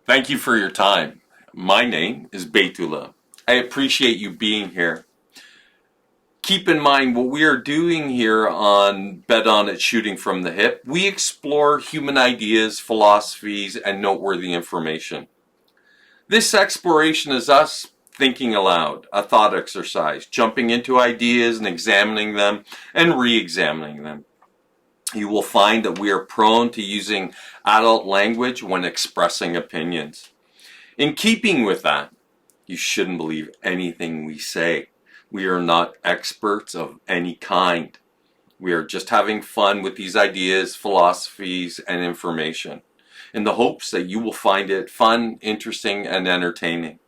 Thank you for your time. My name is Beytullah. I appreciate you being here. Keep in mind what we are doing here on Bet On It Shooting from the Hip. We explore human ideas, philosophies, and noteworthy information. This exploration is us thinking aloud, a thought exercise, jumping into ideas and examining them and re-examining them. You will find that we are prone to using adult language when expressing opinions. In keeping with that, you shouldn't believe anything we say. We are not experts of any kind. We are just having fun with these ideas, philosophies, and information in the hopes that you will find it fun, interesting, and entertaining.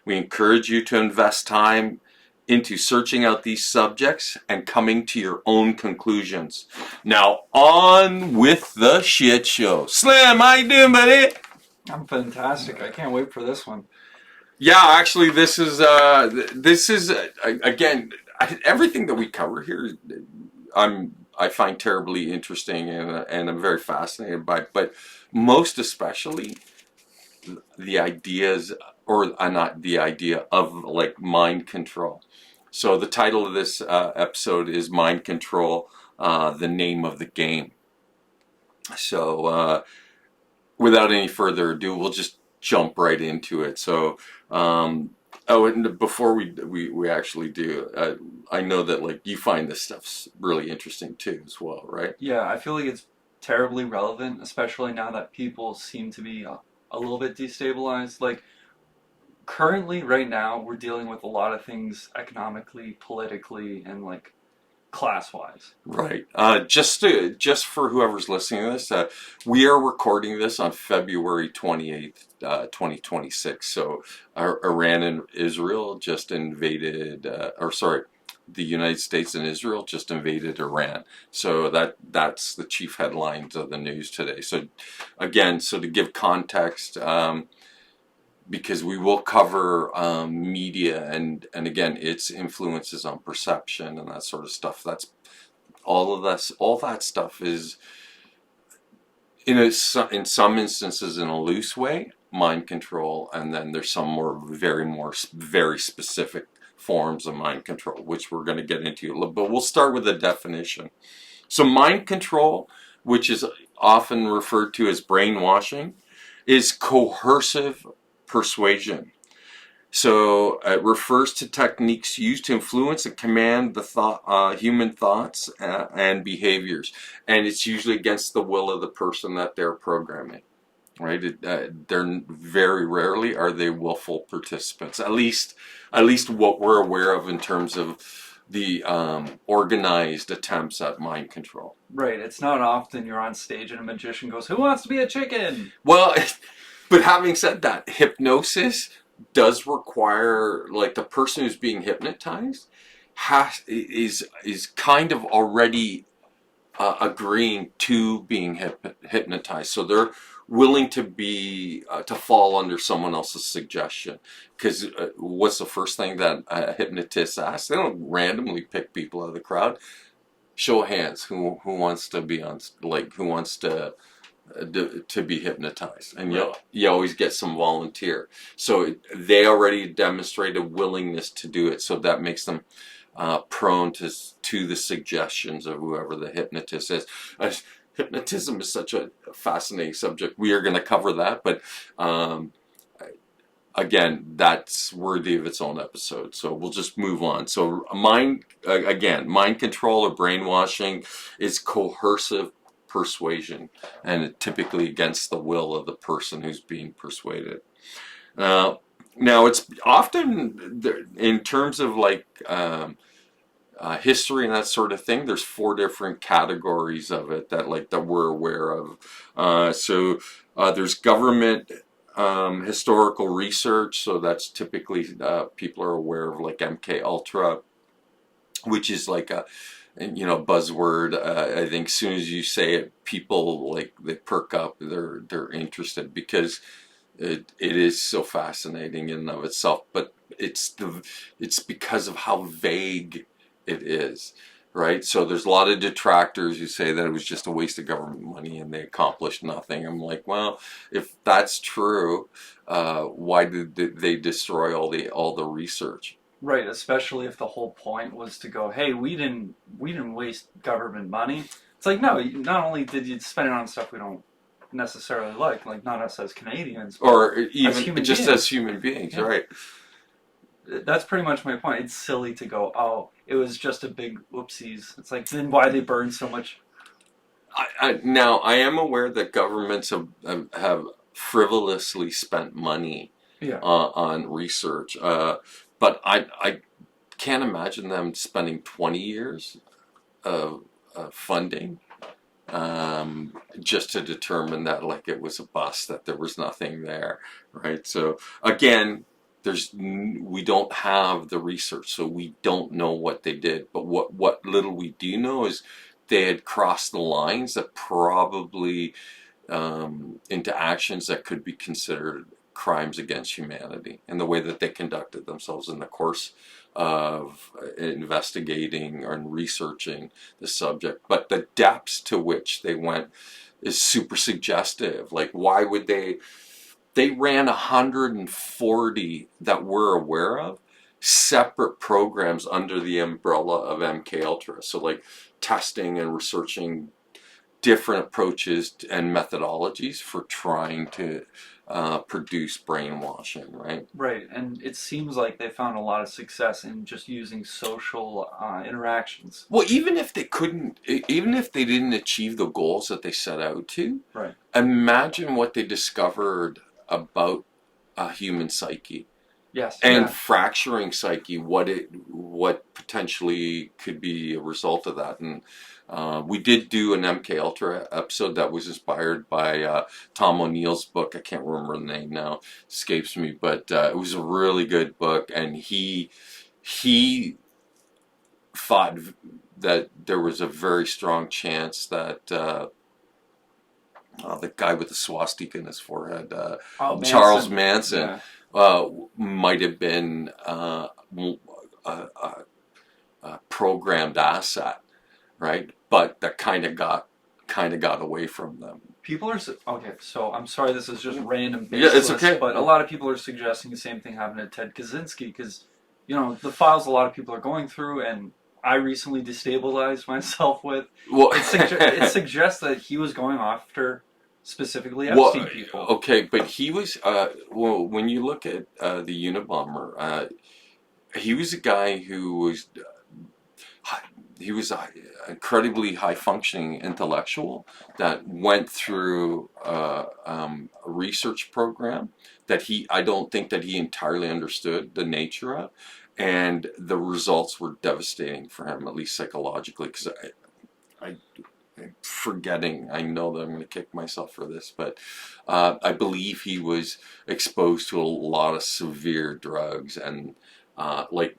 We encourage you to invest time into searching out these subjects and coming to your own conclusions. Now, on with the shit show. Slim, how you doing, buddy? I'm fantastic. I can't wait for this one. Yeah, actually, this is again, everything that we cover here, I find terribly interesting and I'm very fascinated by. But most especially the ideas, or not the idea of like mind control. So the title of this episode is Mind Control, the Name of the Game. So without any further ado, we'll just jump right into it. So, and before we actually do, I know that like you find this stuff's really interesting too as well, right? Yeah, I feel like it's terribly relevant, especially now that people seem to be a little bit destabilized. Like, currently, right now, we're dealing with a lot of things economically, politically, and like class-wise. Right. Just for whoever's listening to this, we are recording this on February 28th, 2026. So Iran and Israel just invaded, the United States and Israel just invaded Iran. So that's the chief headlines of the news today. So again, so to give context, because we will cover media and again its influences on perception and that sort of stuff. That's all that stuff is in some instances in a loose way mind control, and then there's some very specific forms of mind control, which we're going to get into. But we'll start with the definition. So mind control, which is often referred to as brainwashing, is coercive persuasion. So it refers to techniques used to influence and command the human thoughts and behaviors, and it's usually against the will of the person that they're programming. Right? They're very rarely are they willful participants. At least what we're aware of in terms of the organized attempts at mind control. Right. It's not often you're on stage and a magician goes, "Who wants to be a chicken?" Well, but having said that, hypnosis does require, like, the person who's being hypnotized is kind of already agreeing to being hypnotized, so they're willing to be to fall under someone else's suggestion. Because what's the first thing that a hypnotist asks? They don't randomly pick people out of the crowd. Show of hands, who wants to be on, like, who wants to be hypnotized, and you always get some volunteer. So they already demonstrate a willingness to do it, so that makes them prone to the suggestions of whoever the hypnotist is. Hypnotism is such a fascinating subject. We are going to cover that, but again, that's worthy of its own episode. So we'll just move on. So mind control or brainwashing is coercive persuasion, and typically against the will of the person who's being persuaded. Now it's often, in terms of like history and that sort of thing, there's 4 different categories of it that we're aware of. So there's government historical research, so that's typically people are aware of, like MKULTRA, which is like a buzzword. I think as soon as you say it, people they perk up. They're interested because it is so fascinating in and of itself. But it's because of how vague it is, right? So there's a lot of detractors who say that it was just a waste of government money and they accomplished nothing. I'm like, well, if that's true, why did they destroy all the research? Right, especially if the whole point was to go, hey, we didn't waste government money. It's like, no, not only did you spend it on stuff we don't necessarily like not us as Canadians, but Or as even human just beings. as human beings, Yeah. right? That's pretty much my point. It's silly to go, oh, it was just a big whoopsies. It's like, then why they burn so much? Now, I am aware that governments have frivolously spent money Yeah. on research, but I can't imagine them spending 20 years of funding just to determine that like it was a bust, that there was nothing there, right? So again, we don't have the research, so we don't know what they did. But what little we do know is they had crossed the lines that probably into actions that could be considered crimes against humanity, and the way that they conducted themselves in the course of investigating and researching the subject. But the depths to which they went is super suggestive. Like, why would they ran 140 that we're aware of separate programs under the umbrella of MKUltra. So like testing and researching different approaches and methodologies for trying to produce brainwashing, right? Right, and it seems like they found a lot of success in just using social interactions. Well, even if they couldn't, even if they didn't achieve the goals that they set out to, Right. imagine what they discovered about a human psyche. Yes. And Yeah. fracturing psyche, what potentially could be a result of that. And we did do an MKUltra episode that was inspired by Tom O'Neill's book. I can't remember the name now, escapes me, but it was a really good book. And he thought that there was a very strong chance that the guy with the swastika in his forehead, Oh, Charles Manson. Manson, Yeah. might have been a programmed asset, right? But that kind of got away from them. People are okay. So I'm sorry, this is just random, Yeah, it's baseless, okay. but a lot of people are suggesting the same thing happened to Ted Kaczynski because, the files a lot of people are going through, and I recently destabilized myself with. Well, It suggests that he was going after specifically Epstein people. Okay, but he was well. When you look at the Unabomber, he was a guy who was he was an incredibly high functioning intellectual that went through a research program that I don't think that he entirely understood the nature of, and the results were devastating for him, at least psychologically. Because I'm forgetting, I know that I'm going to kick myself for this, but I believe he was exposed to a lot of severe drugs and like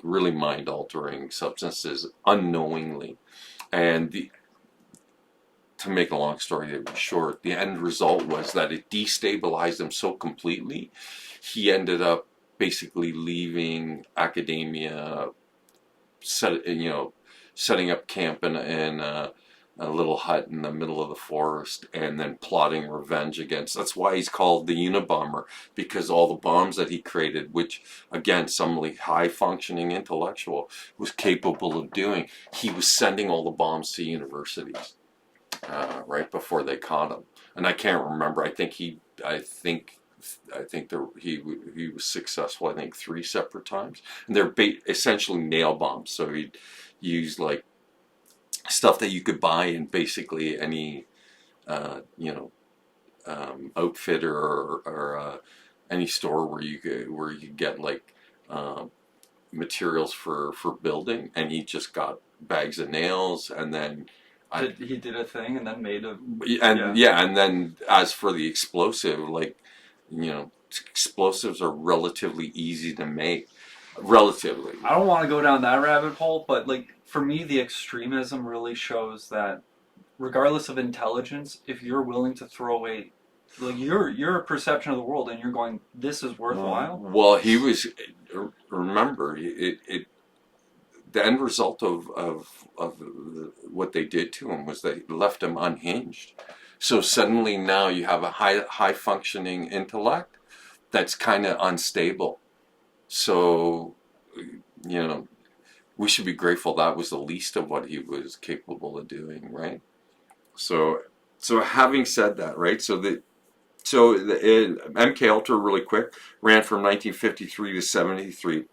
really mind altering substances unknowingly. And to make a long story short, the end result was that it destabilized him so completely, he ended up basically leaving academia, setting up camp in a little hut in the middle of the forest, and then plotting revenge against. That's why he's called the Unabomber, because all the bombs that he created, which again, some high functioning intellectual was capable of doing, he was sending all the bombs to universities right before they caught him. And I can't remember. I think he was successful. I think 3 separate times, and they're essentially nail bombs. So he'd use like stuff that you could buy in basically any outfitter or any store where you could get like materials for building, and he just got bags of nails, and then he did a thing and then made a and then as for the explosive, like explosives are relatively easy to make. Relatively. I don't want to go down that rabbit hole, but like for me, the extremism really shows that regardless of intelligence, if you're willing to throw away like your perception of the world and you're going, this is worthwhile. Well, he was. Remember, the end result of what they did to him was they left him unhinged. So suddenly now you have a high functioning intellect that's kind of unstable. So, you know, we should be grateful that was the least of what he was capable of doing, right? So, having said that, right? MKUltra, really quick, ran from 1953 to 73.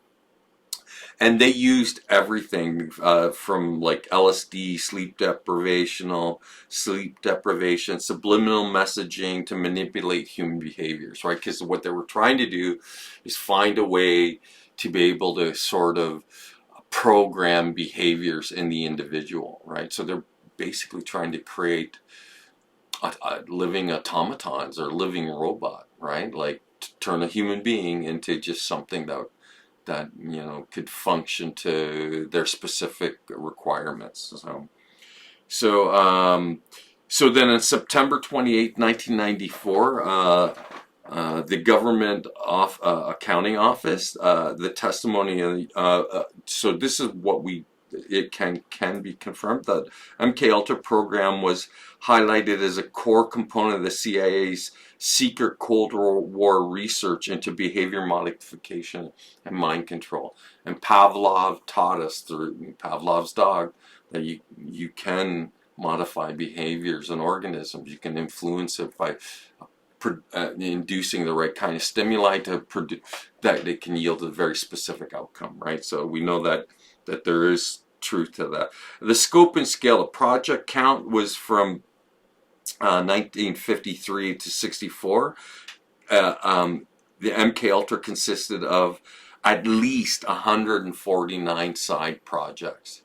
And they used everything from like LSD, sleep deprivation, subliminal messaging to manipulate human behaviors, right? Because what they were trying to do is find a way to be able to sort of program behaviors in the individual, right? So they're basically trying to create living automatons or living robot, right? Like turn a human being into just something that could function to their specific requirements. So then on September 28, 1994, the government accounting office, the testimony, so this is what it can be confirmed that MKUltra program was highlighted as a core component of the CIA's secret Cold War research into behavior modification and mind control. And Pavlov taught us through Pavlov's dog that you can modify behaviors in organisms. You can influence it by inducing the right kind of stimuli to produce that it can yield a very specific outcome, right? So we know that there is truth to that. The scope and scale of project count was from 1953 to 64. The MKUltra consisted of at least 149 side projects.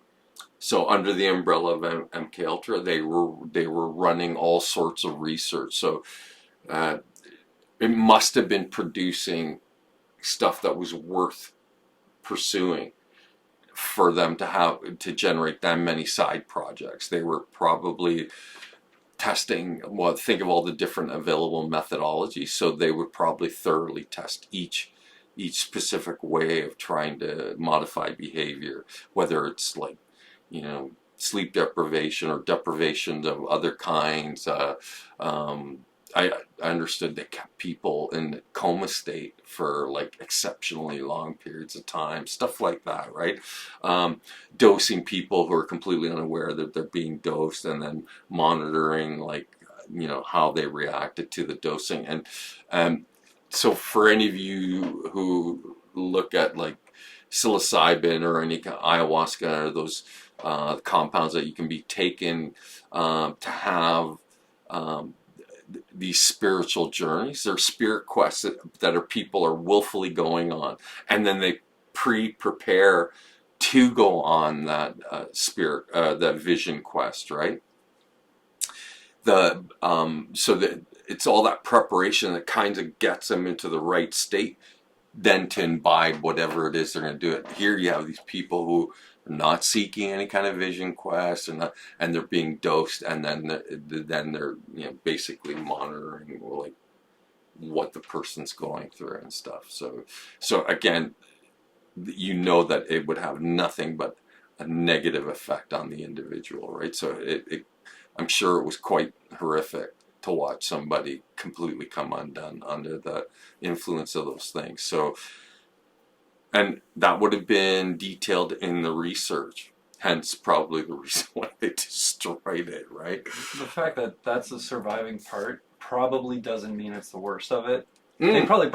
So under the umbrella of MKUltra, they were running all sorts of research. So it must have been producing stuff that was worth pursuing for them to generate that many side projects. They were probably testing, well, think of all the different available methodologies, so they would probably thoroughly test each specific way of trying to modify behavior, whether it's like, sleep deprivation or deprivations of other kinds. I understood they kept people in the coma state for like exceptionally long periods of time, stuff like that, right? Dosing people who are completely unaware that they're being dosed, and then monitoring how they reacted to the dosing. And so for any of you who look at like psilocybin or any kind of ayahuasca or those compounds that you can be taken to have these spiritual journeys, they're spirit quests that people are willfully going on, and then they prepare to go on that that vision quest, right? So that it's all that preparation that kind of gets them into the right state, then to imbibe whatever it is they're going to do it. Here you have these people who are not seeking any kind of vision quest, and they're being dosed, and then they're basically monitoring like what the person's going through and stuff. So again, that it would have nothing but a negative effect on the individual, right? So I'm sure it was quite horrific to watch somebody completely come undone under the influence of those things. So, and that would have been detailed in the research, hence probably the reason why they destroyed it, right? The fact that that's the surviving part probably doesn't mean it's the worst of it. They probably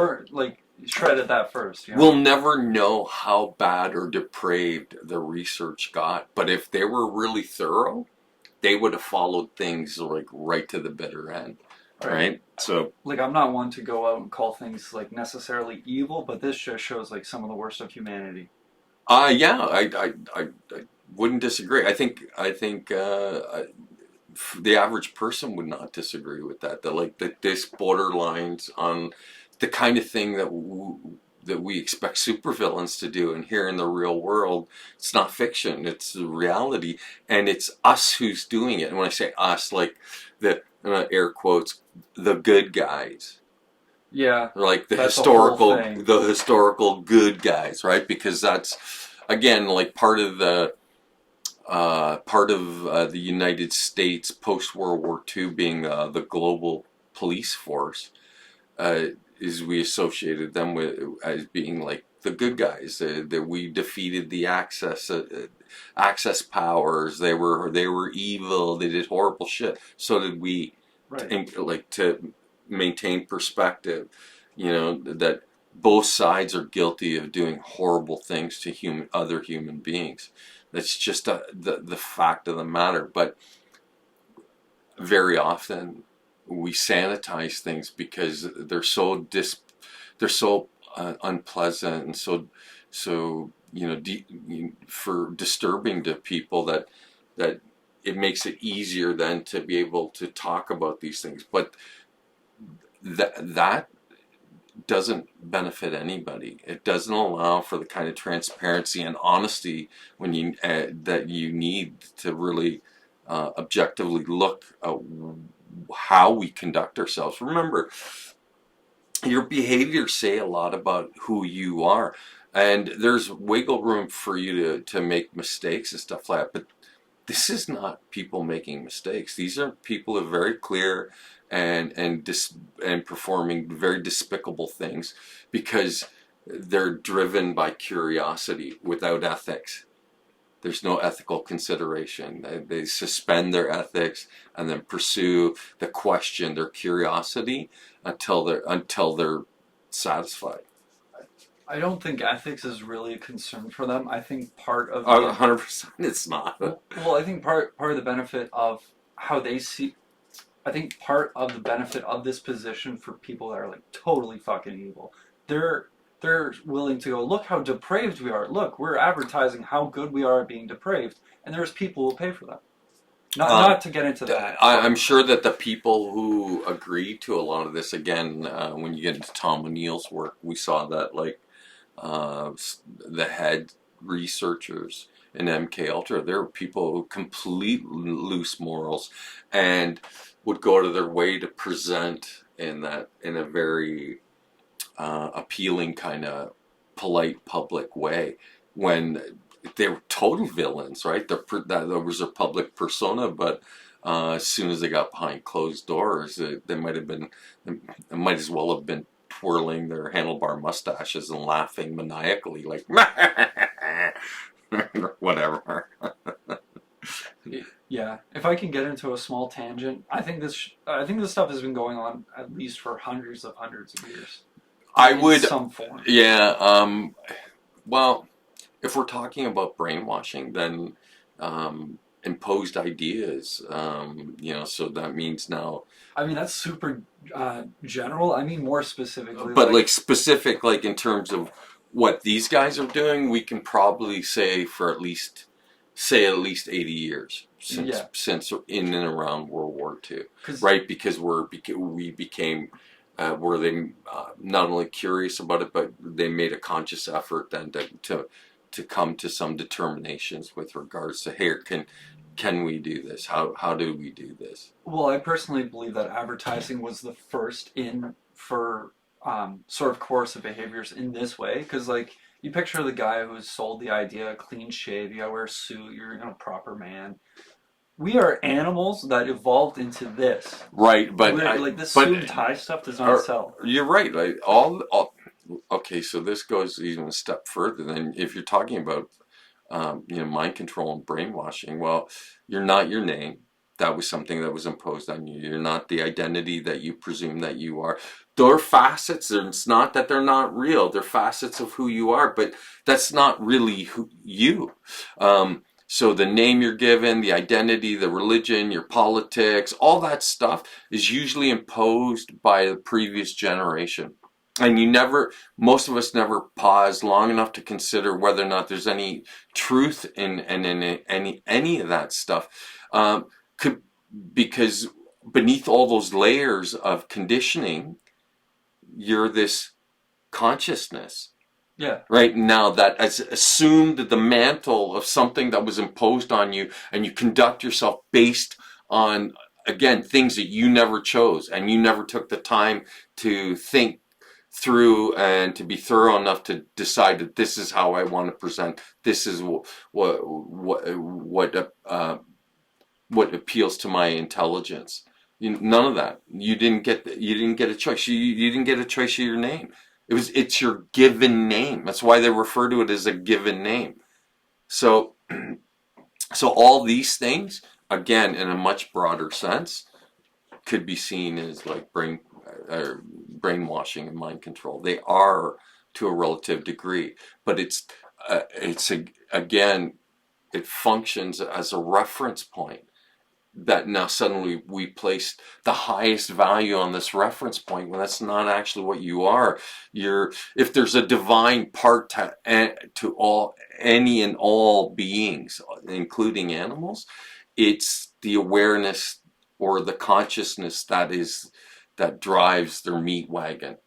shredded that first. We'll never know how bad or depraved the research got, but if they were really thorough, they would have followed things like right to the bitter end, right? So, I'm not one to go out and call things like necessarily evil, but this just shows like some of the worst of humanity. Yeah, I wouldn't disagree. I think the average person would not disagree with that. This borderlines on the kind of thing that we expect supervillains to do, and here in the real world, it's not fiction, it's reality, and it's us who's doing it. And when I say us, like the air quotes, the good guys. Yeah, like the historical good guys, right? Because that's again, like part of the United States post World War II being the global police force, uh, is we associated them with as being like the good guys, that we defeated the access powers. They were evil. They did horrible shit. So did we. Right. Like, to maintain perspective, that both sides are guilty of doing horrible things to other human beings. That's just the fact of the matter. But very often we sanitize things because they're so unpleasant, and so for disturbing to people, that it makes it easier then to be able to talk about these things. But that doesn't benefit anybody. It doesn't allow for the kind of transparency and honesty that you need to really objectively look at how we conduct ourselves. Remember, your behaviors say a lot about who you are, and there's wiggle room for you to make mistakes and stuff like that. But this is not people making mistakes. These are people who are very clear and performing very despicable things because they're driven by curiosity without ethics. There's no ethical consideration. They suspend their ethics and then pursue their curiosity until they're satisfied. I don't think ethics is really a concern for them. I think part of 100%, it's not. well, I think part of the benefit of how they see, I think part of the benefit of this position for people that are like totally fucking evil, they're willing to go, look how depraved we are. Look, we're advertising how good we are at being depraved, and there's people who pay for that. Not to get into that. I'm sure that the people who agree to a lot of this, again, when you get into Tom O'Neill's work, we saw that, like, the head researchers in MKUltra, there were people who completely loose morals and would go to their way to present in a very appealing kind of polite public way, when they were total villains, right? That was their public persona, but as soon as they got behind closed doors, they might as well have been twirling their handlebar mustaches and laughing maniacally, like whatever. Yeah, if I can get into a small tangent, I think this stuff has been going on at least for hundreds of years. In some form. Yeah. Well, if we're talking about brainwashing, then imposed ideas, so that means now. I mean, that's super general. I mean, more specifically. But like specific, like in terms of what these guys are doing, we can probably say at least 80 years since in and around World War II, right? Because we became. Were they not only curious about it, but they made a conscious effort then to come to some determinations with regards to, hey, can we do this? How do we do this? Well, I personally believe that advertising was the first in for sort of coercive behaviors in this way, because like you picture the guy who's sold the idea, clean shave, you gotta wear a suit, you're a proper man. We are animals that evolved into this. Right, but this suit and tie stuff does not sell. You're right. Like okay, so this goes even a step further. Then, if you're talking about mind control and brainwashing, well, you're not your name. That was something that was imposed on you. You're not the identity that you presume that you are. They're facets. It's not that they're not real. They're facets of who you are, but that's not really who you. So the name you're given, the identity, the religion, your politics, all that stuff is usually imposed by the previous generation. And most of us never pause long enough to consider whether or not there's any truth in any of that stuff. Because beneath all those layers of conditioning, you're this consciousness. Yeah. Right now, that has assumed the mantle of something that was imposed on you, and you conduct yourself based on, again, things that you never chose, and you never took the time to think through and to be thorough enough to decide that this is how I want to present. This is what appeals to my intelligence. None of that. You didn't get a choice. You didn't get a choice of your name. It's your given name. That's why they refer to it as a given name. So all these things, again, in a much broader sense, could be seen as like brainwashing and mind control. They are to a relative degree, but again, it functions as a reference point. That now suddenly we place the highest value on this reference point when that's not actually what you are. If there's a divine part to any and all beings, including animals, it's the awareness or the consciousness that drives their meat wagon.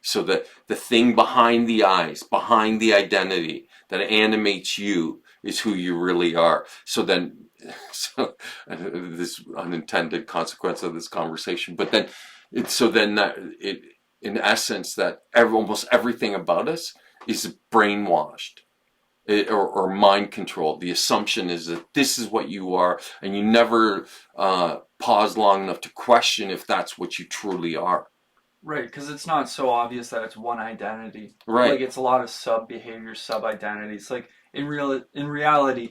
So that the thing behind the eyes, behind the identity that animates you is who you really are. So this unintended consequence of this conversation, but then in essence that almost everything about us is brainwashed or mind controlled. The assumption is that this is what you are, and you never pause long enough to question if that's what you truly are. Right, because it's not so obvious that it's one identity. Right. Like it's a lot of sub behaviors, sub identities. Like in reality,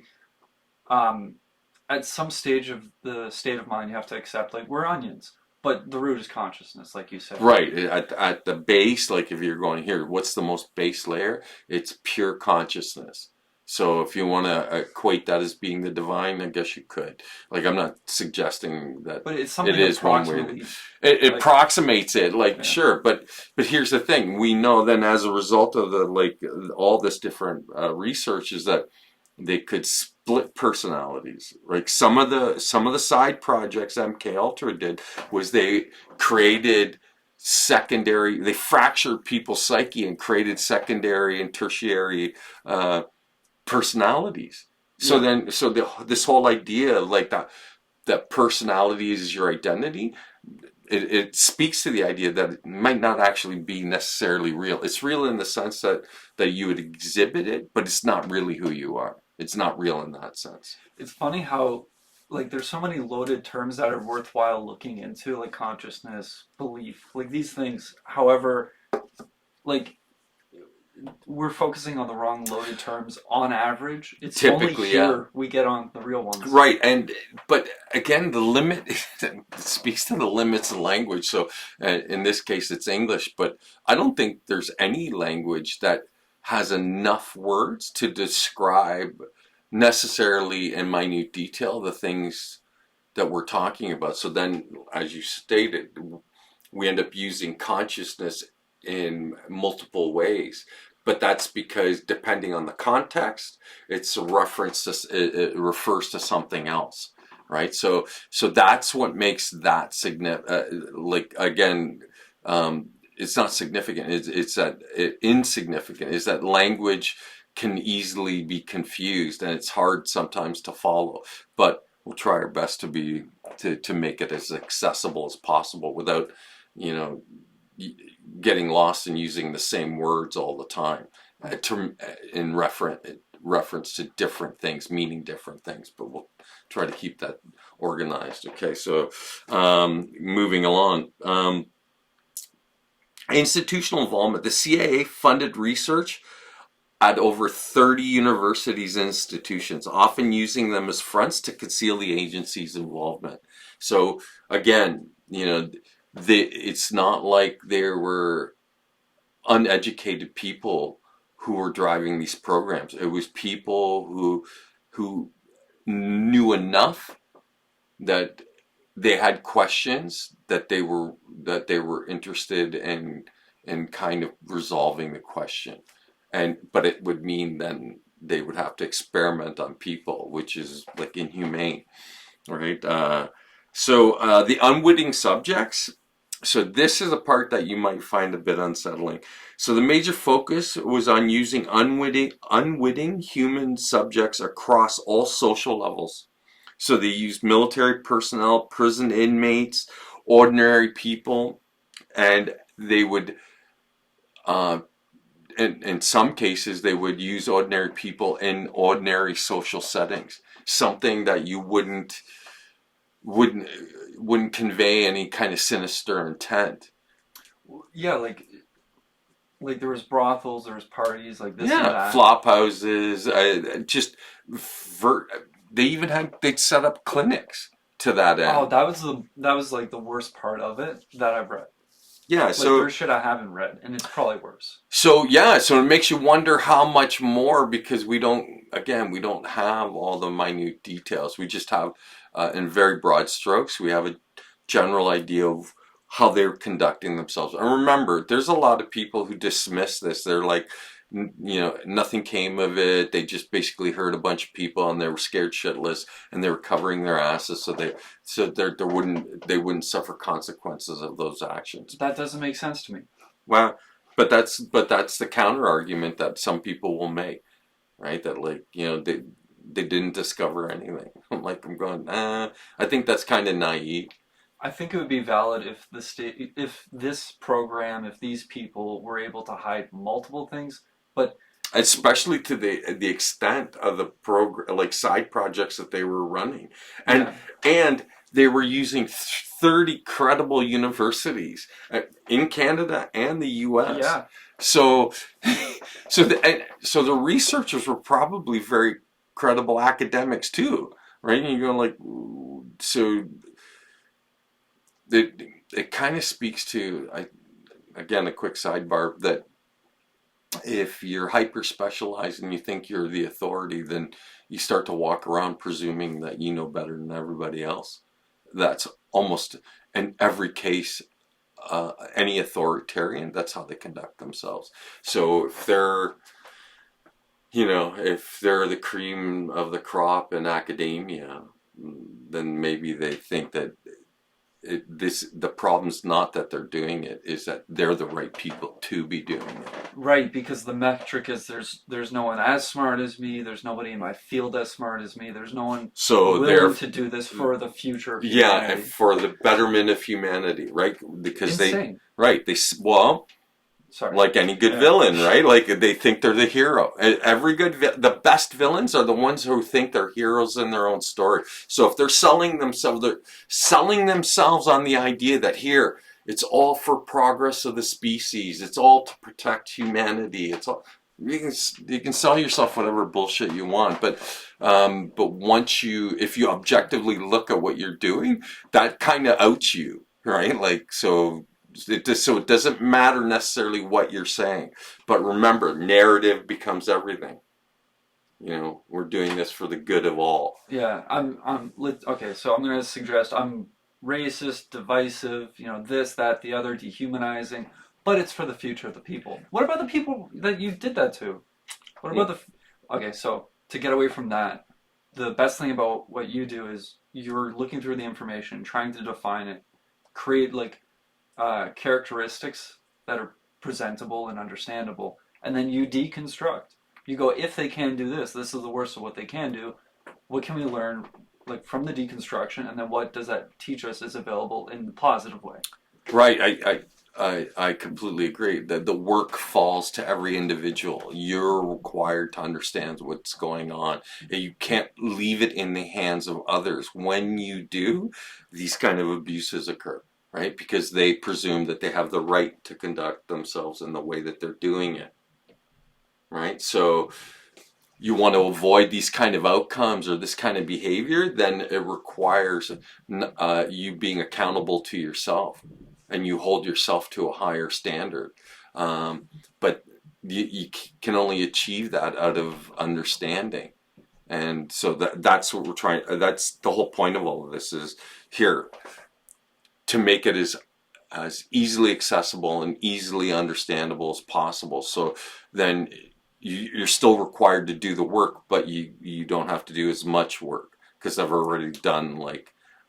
at some stage of the state of mind, you have to accept like we're onions, but the root is consciousness, like you said. Right. At the base, like if you're going here, what's the most base layer? It's pure consciousness. So if you want to equate that as being the divine, I guess you could. Like I'm not suggesting that, but it's something it is one way. It approximates it, like, yeah. Sure, but here's the thing: we know then as a result of all this different research is that they could split personalities. Like some of the side projects MKUltra did was they created they fractured people's psyche and created secondary and tertiary personalities. So yeah. This whole idea of like that personality is your identity, it speaks to the idea that it might not actually be necessarily real. It's real in the sense that you would exhibit it, but it's not really who you are. It's not real in that sense. It's funny how like there's so many loaded terms that are worthwhile looking into, like consciousness, belief, like these things. However, like we're focusing on the wrong loaded terms on average. It's typically only here we get on the real ones. Right, but again, the limit speaks to the limits of language. So in this case, it's English, but I don't think there's any language that has enough words to describe necessarily in minute detail the things that we're talking about. So then, as you stated, we end up using consciousness in multiple ways. But that's because depending on the context, it's a reference to, it refers to something else, right? So that's what makes that significant. Like again, it's not significant. It's that insignificant. Is that language can easily be confused, and it's hard sometimes to follow. But we'll try our best to make it as accessible as possible without, getting lost in using the same words all the time in reference to different things, meaning different things, but we'll try to keep that organized. Okay, so moving along. Institutional involvement. The CIA funded research at over 30 universities and institutions, often using them as fronts to conceal the agency's involvement. So again, it's not like there were uneducated people who were driving these programs. It was people who knew enough that they had questions that they were interested in kind of resolving the question. But it would mean then they would have to experiment on people, which is like inhumane, right? The unwitting subjects. So this is a part that you might find a bit unsettling. So the major focus was on using unwitting human subjects across all social levels. So they used military personnel, prison inmates, ordinary people, and they would, in some cases, they would use ordinary people in ordinary social settings. Something that you wouldn't convey any kind of sinister intent. Yeah, like there was brothels, there was parties, like this and Yeah, that. flop houses, they'd set up clinics to that end. Oh, that was like the worst part of it that I've read. Yeah, Like so there's shit I haven't read, and it's probably worse. so it makes you wonder how much more, because we don't have all the minute details. We just have, in very broad strokes, we have a general idea of how they're conducting themselves. And remember, there's a lot of people who dismiss this. They're like, nothing came of it. They just basically heard a bunch of people and they were scared shitless and they were covering their asses so they wouldn't suffer consequences of those actions. That doesn't make sense to me. Well, but that's the counter argument that some people will make, right? That they didn't discover anything. I'm going, I think that's kind of naive. I think it would be valid if if this program, if these people were able to hide multiple things, but especially to the extent of the program, like side projects that they were running, and they were using 30 credible universities in Canada and the U.S. Yeah. So the researchers were probably very credible academics too, right? And you're going so. It kind of speaks to, again, a quick sidebar, that if you're hyper specialized and you think you're the authority, then you start to walk around presuming that you know better than everybody else. That's almost in every case, any authoritarian, that's how they conduct themselves. So if they're the cream of the crop in academia, then maybe they think that the problem's not that they're doing it, is that they're the right people to be doing it. Right, because the metric is there's no one as smart as me, there's nobody in my field as smart as me, there's no one willing to do this for the future of humanity. Yeah, and for the betterment of humanity, right? Because Insane. Sorry. Like any good villain, right? Like they think they're the hero. Every the best villains are the ones who think they're heroes in their own story. So if they're selling themselves on the idea that here, it's all for progress of the species. It's all to protect humanity. It's all, you can sell yourself whatever bullshit you want, but if you objectively look at what you're doing, that kind of outs you, right? So it doesn't matter necessarily what you're saying, but remember, narrative becomes everything. We're doing this for the good of all. Yeah, okay. So I'm going to suggest I'm racist, divisive, this, that, the other, dehumanizing, but it's for the future of the people. What about the people that you did that to? What about okay, so to get away from that, the best thing about what you do is you're looking through the information, trying to define it, create characteristics that are presentable and understandable, and then you deconstruct. You go, if they can do this is the worst of what they can do. What can we learn from the deconstruction, and then what does that teach us is available in the positive way? Right. I completely agree that the work falls to every individual. You're required to understand what's going on. You can't leave it in the hands of others. When you do, these kind of abuses occur. Right? Because they presume that they have the right to conduct themselves in the way that they're doing it. Right? So you want to avoid these kind of outcomes or this kind of behavior, then it requires you being accountable to yourself, and you hold yourself to a higher standard. But you can only achieve that out of understanding. And so that's what we're trying. That's the whole point of all of this, is here to make it as easily accessible and easily understandable as possible. So then you're still required to do the work, but you don't have to do as much work, because I've already done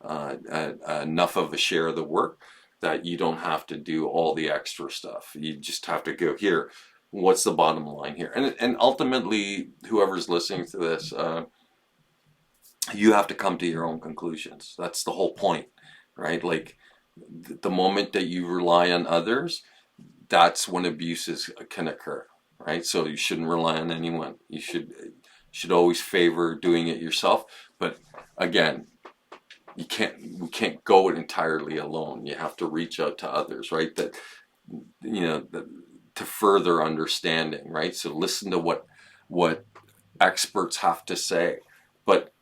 enough of a share of the work that you don't have to do all the extra stuff. You just have to go, here, what's the bottom line here? And ultimately, whoever's listening to this, you have to come to your own conclusions. That's the whole point, right? The moment that you rely on others, that's when abuses can occur, right? So you shouldn't rely on anyone. You should always favor doing it yourself. But again, we can't go it entirely alone. You have to reach out to others, right? That, you know, to further understanding, right? So listen to what experts have to say, but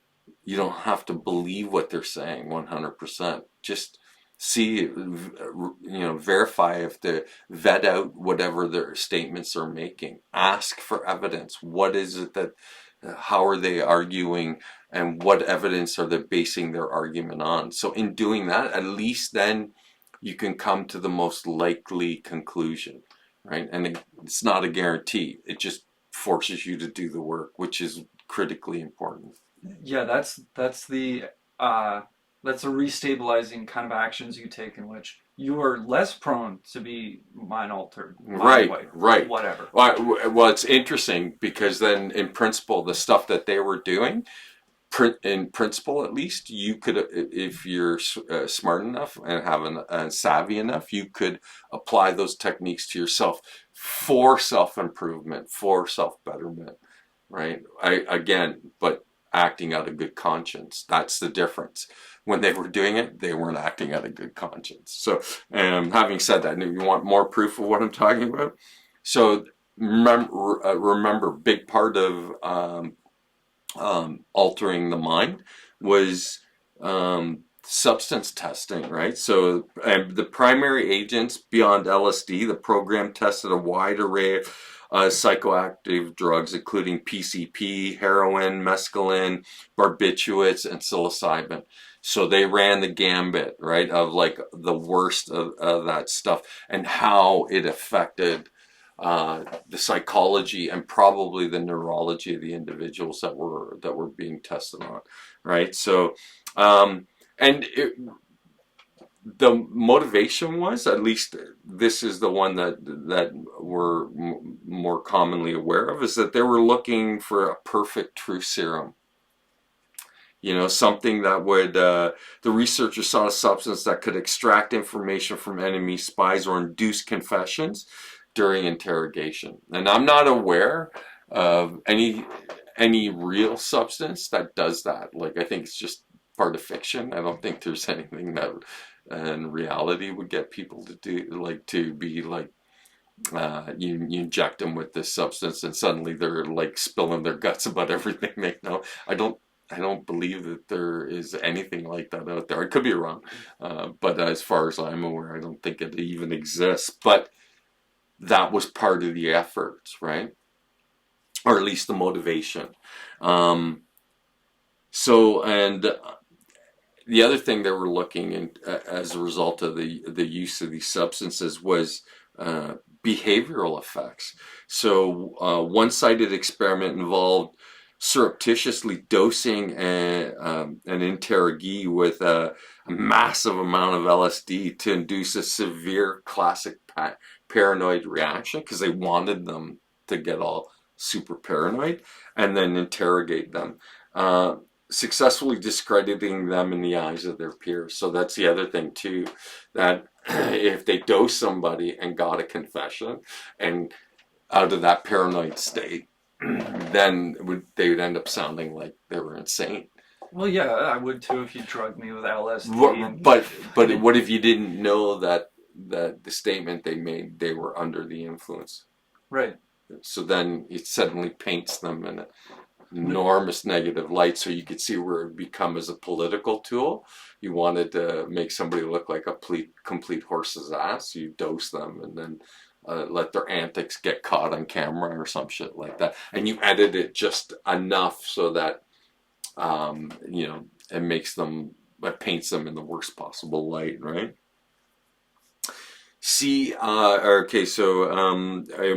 you don't have to believe what they're saying 100%. Just see, you know, verify if they vet out whatever their statements are making. Ask for evidence. What is it that, how are they arguing, and what evidence are they basing their argument on? So in doing that, at least then you can come to the most likely conclusion, right? And it's not a guarantee. It just forces you to do the work, which is critically important. Yeah, that's a restabilizing kind of actions you take in which you are less prone to be mind altered, mind wiped, Right. whatever. Well, it's interesting because then in principle, the stuff that they were doing, in principle at least, you could, if you're smart enough and savvy enough, you could apply those techniques to yourself for self-improvement, for self-betterment, right? But acting out of good conscience. That's the difference. When they were doing it, they weren't acting out of good conscience. So, having said that, if you want more proof of what I'm talking about, so remember, big part of altering the mind was substance testing, right? So the primary agents beyond LSD, the program tested a wide array of psychoactive drugs, including PCP, heroin, mescaline, barbiturates, and psilocybin. So they ran the gambit, right, of like the worst of that stuff and how it affected the psychology and probably the neurology of the individuals that were being tested on, right? So, the motivation was, at least this is the one that we're more commonly aware of, is that they were looking for a perfect truth serum. You know, something that would, the researchers sought a substance that could extract information from enemy spies or induce confessions during interrogation. And I'm not aware of any real substance that does that. Like, I think it's just part of fiction. I don't think there's anything that in reality would get people to do, like, to be like, you inject them with this substance and suddenly they're like spilling their guts about everything they know. I don't believe that there is anything like that out there. I could be wrong, but as far as I'm aware, I don't think it even exists. But that was part of the efforts, right? Or at least the motivation. The other thing they were looking at as a result of the use of these substances was behavioral effects. So one-sided experiment involved surreptitiously dosing an interrogee with a massive amount of LSD to induce a severe classic paranoid reaction, because they wanted them to get all super paranoid, and then interrogate them, successfully discrediting them in the eyes of their peers. So that's the other thing too, that if they dose somebody and got a confession and out of that paranoid state, then they would end up sounding like they were insane. Well, yeah, I would too if you drugged me with LSD. But what if you didn't know that the statement they made, they were under the influence? Right. So then it suddenly paints them in an enormous negative light, so you could see where it become as a political tool. You wanted to make somebody look like a complete horse's ass. You dose them and then let their antics get caught on camera or some shit like that. And you edit it just enough so that, you know, it paints them in the worst possible light, right? Okay, so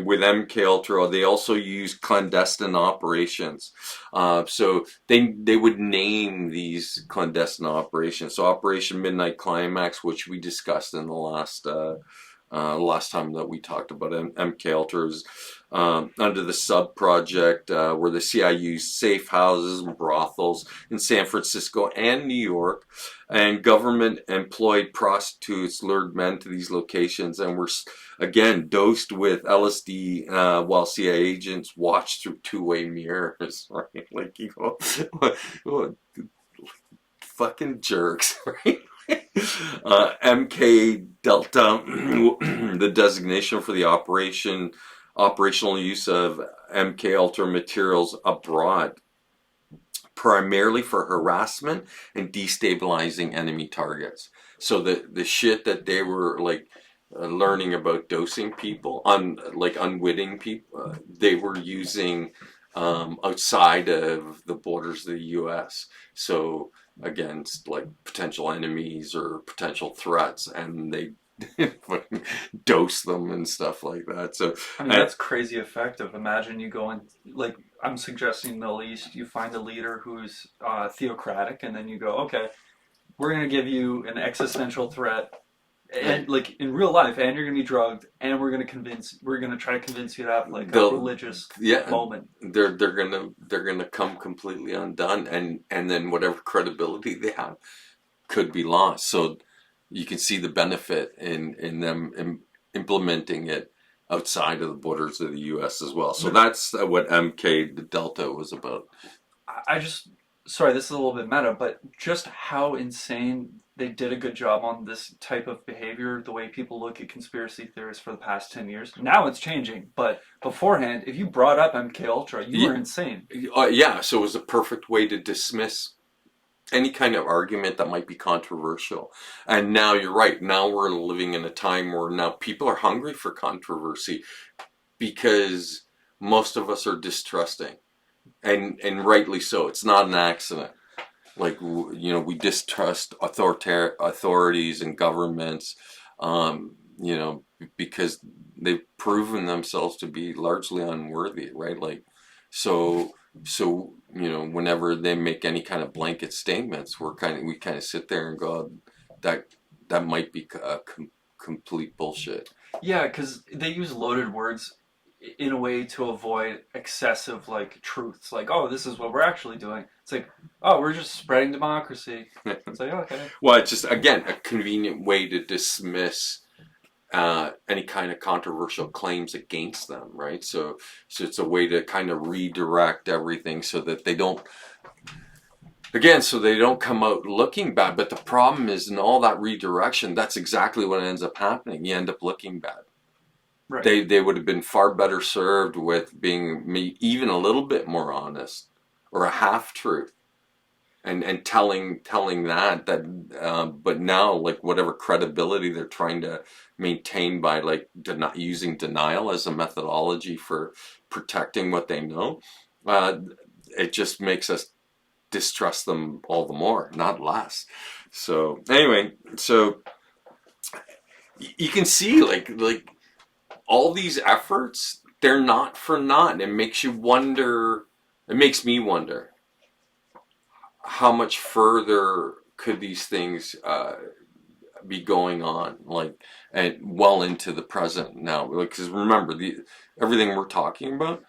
with MKULTRA, they also use clandestine operations. So they would name these clandestine operations. So Operation Midnight Climax, which we discussed in the last last time that we talked about MKULTRA is under the subproject where the CIA used safe houses and brothels in San Francisco and New York, and government employed prostitutes lured men to these locations and were again dosed with LSD while CIA agents watched through two-way mirrors, right? Like, you go, fucking jerks, right? MK Delta, the designation for the operational use of MKUltra materials abroad, primarily for harassment and destabilizing enemy targets. So the shit that they were like learning about dosing people, like unwitting people, they were using outside of the borders of the U.S. So against like potential enemies or potential threats, and they dose them and stuff like that. So I mean, that's crazy effective. Imagine you go in, like I'm suggesting Middle East, you find a leader who's theocratic, and then you go, okay, we're going to give you an existential threat, and like in real life, and you're going to be drugged, and we're going to try to convince you to have like a religious moment. They're gonna come completely undone, and then whatever credibility they have could be lost. So you can see the benefit in them implementing it outside of the borders of the U.S. as well. So that's what MK Delta was about. Sorry, this is a little bit meta, but just how insane they did a good job on this type of behavior, the way people look at conspiracy theories for the past 10 years. Now it's changing, but beforehand, if you brought up MKUltra, you were insane. Yeah, so it was a perfect way to dismiss any kind of argument that might be controversial. And now you're right, now we're living in a time where now people are hungry for controversy because most of us are distrusting. And rightly so. It's not an accident. Like, you know, we distrust authorities and governments, you know, because they've proven themselves to be largely unworthy, right? Like, so you know, whenever they make any kind of blanket statements, we kind of sit there and go, that might be complete bullshit. Yeah, because they use loaded words in a way to avoid excessive like truths, like, oh, this is what we're actually doing. It's like, oh, we're just spreading democracy. It's like, okay. Well, it's just, again, a convenient way to dismiss any kind of controversial claims against them, right? So it's a way to kind of redirect everything so that they don't, again, so they don't come out looking bad. But the problem is, in all that redirection, that's exactly what ends up happening. You end up looking bad. Right. They would have been far better served with being even a little bit more honest, or a half truth, and telling that but now, like, whatever credibility they're trying to maintain by like using denial as a methodology for protecting what they know, it just makes us distrust them all the more, not less. So anyway, so you can see like all these efforts, they're not for naught. It makes you wonder, it makes me wonder, how much further could these things be going on, like, and well into the present now? Because remember, everything we're talking about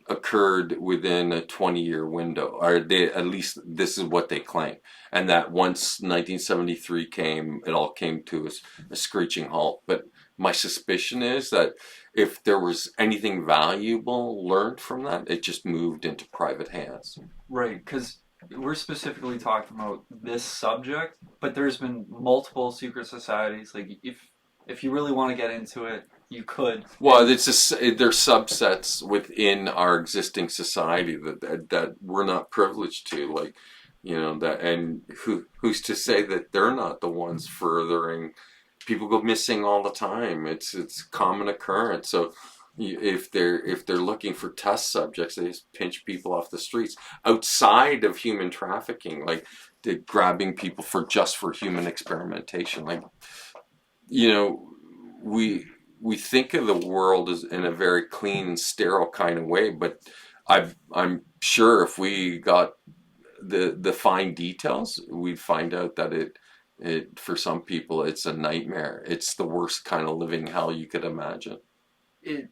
occurred within a 20-year window, or at least this is what they claim. And that once 1973 came, it all came to a screeching halt. But my suspicion is that if there was anything valuable learned from that, it just moved into private hands. Right, because we're specifically talking about this subject, but there's been multiple secret societies. Like, if you really want to get into it, you could. Well, there's subsets within our existing society that we're not privileged to, like, you know, that, and who's to say that they're not the ones furthering? People go missing all the time. It's common occurrence. So if they're looking for test subjects, they just pinch people off the streets outside of human trafficking, like they're grabbing people for human experimentation. Like, you know, we think of the world as in a very clean and sterile kind of way, but I'm sure if we got the fine details, we'd find out that For some people, it's a nightmare. It's the worst kind of living hell you could imagine. It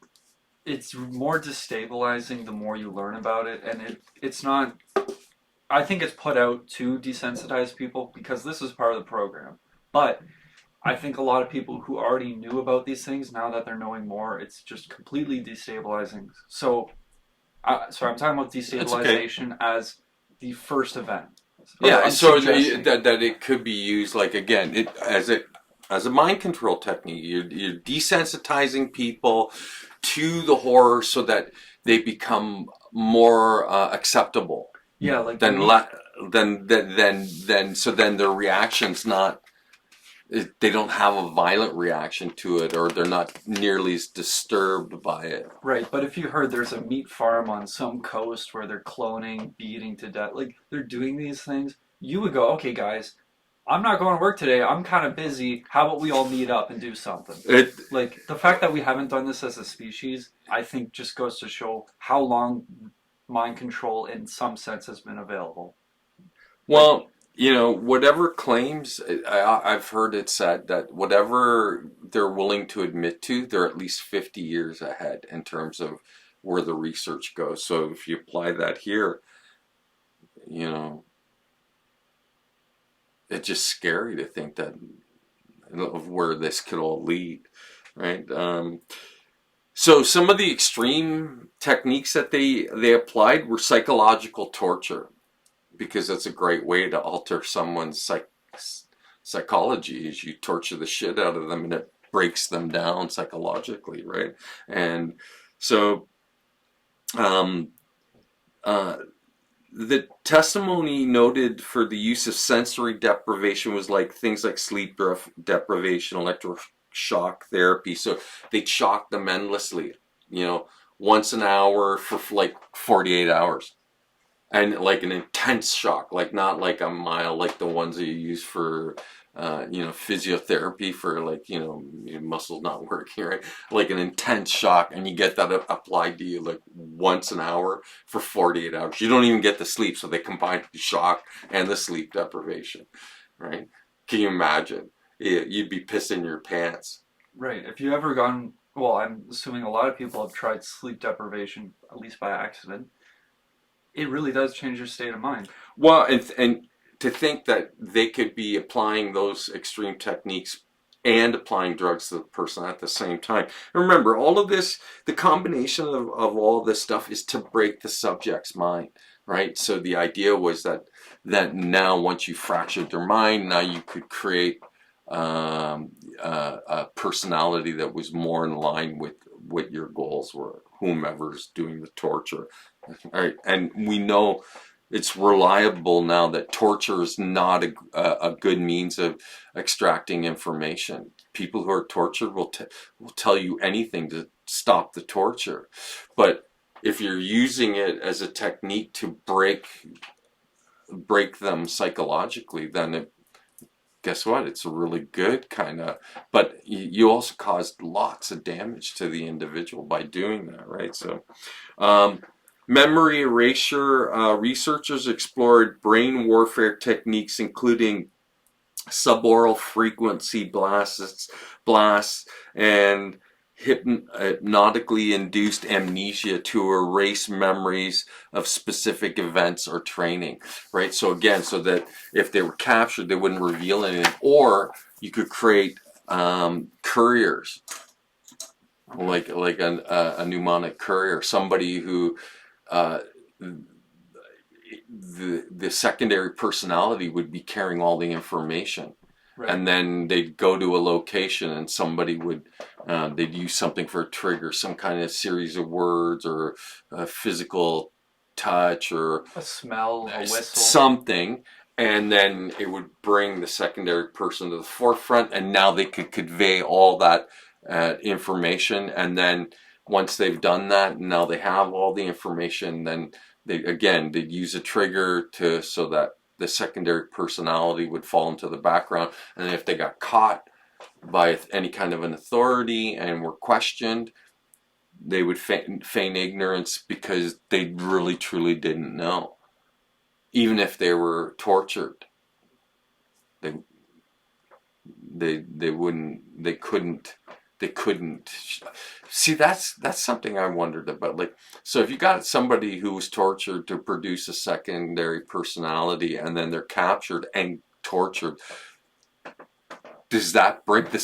it's more destabilizing the more you learn about it, and it's not. I think it's put out to desensitize people because this is part of the program, but I think a lot of people who already knew about these things, now that they're knowing more, it's just completely destabilizing. So, sorry, I'm talking about That's okay. destabilization as the first event. Or Yeah, I'm so suggesting. that it could be used like again as a mind control technique. You're desensitizing people to the horror so that they become more acceptable Yeah, like the than meat. la- than so then their reaction's not they don't have a violent reaction to it, or they're not nearly as disturbed by it. Right, but if you heard there's a meat farm on some coast where they're cloning, beating to death, like they're doing these things, you would go, okay, guys, I'm not going to work today. I'm kind of busy. How about we all meet up and do something? It Like the fact that we haven't done this as a species, I think just goes to show how long mind control in some sense has been available. Like, Well, whatever claims I've heard it said that whatever they're willing to admit to, they're at least 50 years ahead in terms of where the research goes. So if you apply that here, you know, it's just scary to think that of where this could all lead, right? So some of the extreme techniques that they applied were psychological torture, because that's a great way to alter someone's psychology. Is you torture the shit out of them and it breaks them down psychologically, right? And so um, uh, the testimony noted for the use of sensory deprivation was like things like sleep deprivation, electroshock therapy. So they'd shock them endlessly, you know, once an hour for like 48 hours. And like an intense shock, like not like a mild, like the ones that you use for, physiotherapy for like, your muscles not working, right? Like an intense shock, and you get that applied to you like once an hour for 48 hours. You don't even get the sleep, so they combine the shock and the sleep deprivation, right? Can you imagine? You'd be pissing your pants. right, if you ever gone, well, I'm assuming a lot of people have tried sleep deprivation, at least by accident. It really does change your state of mind. Well, and to think that they could be applying those extreme techniques and applying drugs to the person at the same time. And remember, all of this, the combination of all this stuff is to break the subject's mind, right? So the idea was that now once you fractured their mind, now you could create a personality that was more in line with what your goals were, whomever's doing the torture. All right, and we know it's reliable now that torture is not a good means of extracting information. People who are tortured will tell you anything to stop the torture. But if you're using it as a technique to break them psychologically, then guess what? It's a really good kind of, but you also caused lots of damage to the individual by doing that, right? So, um, memory erasure, researchers explored brain warfare techniques, including suboral frequency blasts and hypnotically induced amnesia to erase memories of specific events or training, right? So again, so that if they were captured, they wouldn't reveal anything. Or you could create couriers, Okay. like a mnemonic courier, somebody who uh, the secondary personality would be carrying all the information, Right. and then they'd go to a location and somebody would they'd use something for a trigger, some kind of series of words or a physical touch or A smell, a whistle. something, and then it would bring the secondary person to the forefront, and now they could convey all that information. And then once they've done that, now they have all the information, then they'd use a trigger to so that the secondary personality would fall into the background. And if they got caught by any kind of an authority and were questioned, they would feign ignorance because they really truly didn't know. Even if they were tortured, they they couldn't see. That's something I wondered about. Like, so if you got somebody who was tortured to produce a secondary personality, and then they're captured and tortured, does that break the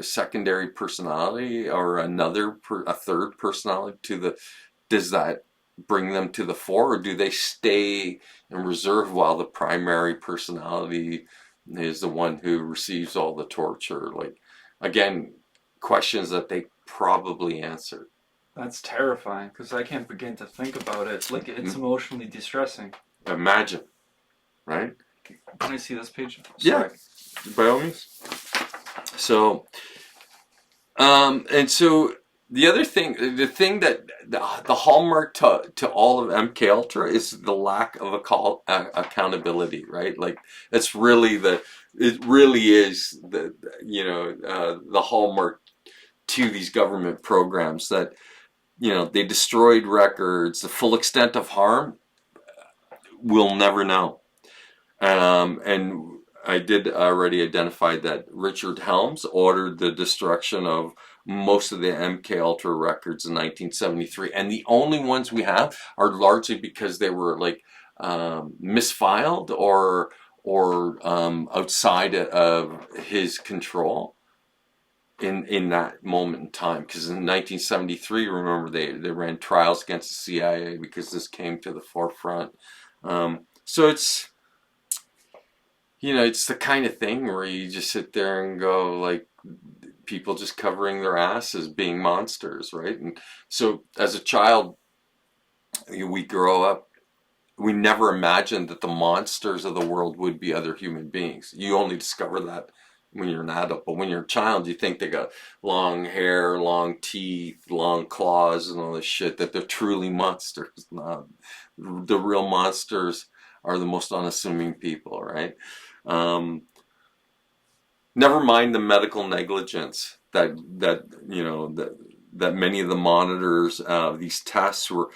secondary personality, or a third personality to the? Does that bring them to the fore, or do they stay in reserve while the primary personality is the one who receives all the torture? Like, again, questions that they probably answered. That's terrifying, because I can't begin to think about it. Like, it's emotionally distressing. Imagine, right? Can I see this page? Sorry. Yeah, by all means. So, and so the other thing, the thing that the hallmark to all of MKUltra is the lack of accountability, right? Like, it really is the hallmark to these government programs, that they destroyed records. The full extent of harm, we'll never know. And I did already identify that Richard Helms ordered the destruction of most of the MKUltra records in 1973, and the only ones we have are largely because they were like misfiled or outside of his control in that moment in time. Because in 1973, remember, they ran trials against the CIA because this came to the forefront. So it's it's the kind of thing where you just sit there and go, like, people just covering their asses being monsters, right? And so as a child, we grow up, we never imagined that the monsters of the world would be other human beings. You only discover that when you're an adult. But when you're a child, you think they got long hair, long teeth, long claws, and all this shit, that they're truly monsters. No, the real monsters are the most unassuming people, right? Never mind the medical negligence that many of the monitors of these tests were.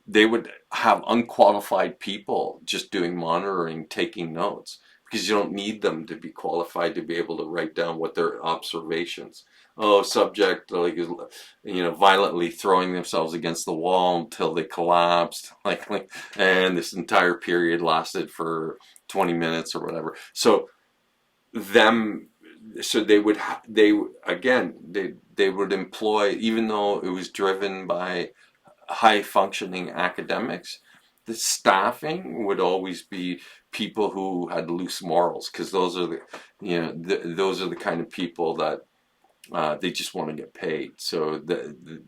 They would have unqualified people just doing monitoring, taking notes, because you don't need them to be qualified to be able to write down what their observations. Oh, subject, like, violently throwing themselves against the wall until they collapsed, and this entire period lasted for 20 minutes or whatever. So they would employ, even though it was driven by high functioning academics, the staffing would always be people who had loose morals, because those are those are the kind of people that they just want to get paid, so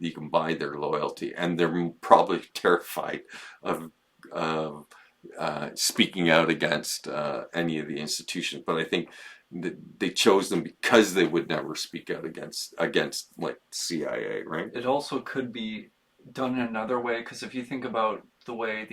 you can buy their loyalty, and they're probably terrified of speaking out against any of the institutions. But I think they chose them because they would never speak out against like CIA, right? It also could be done in another way, because if you think about the way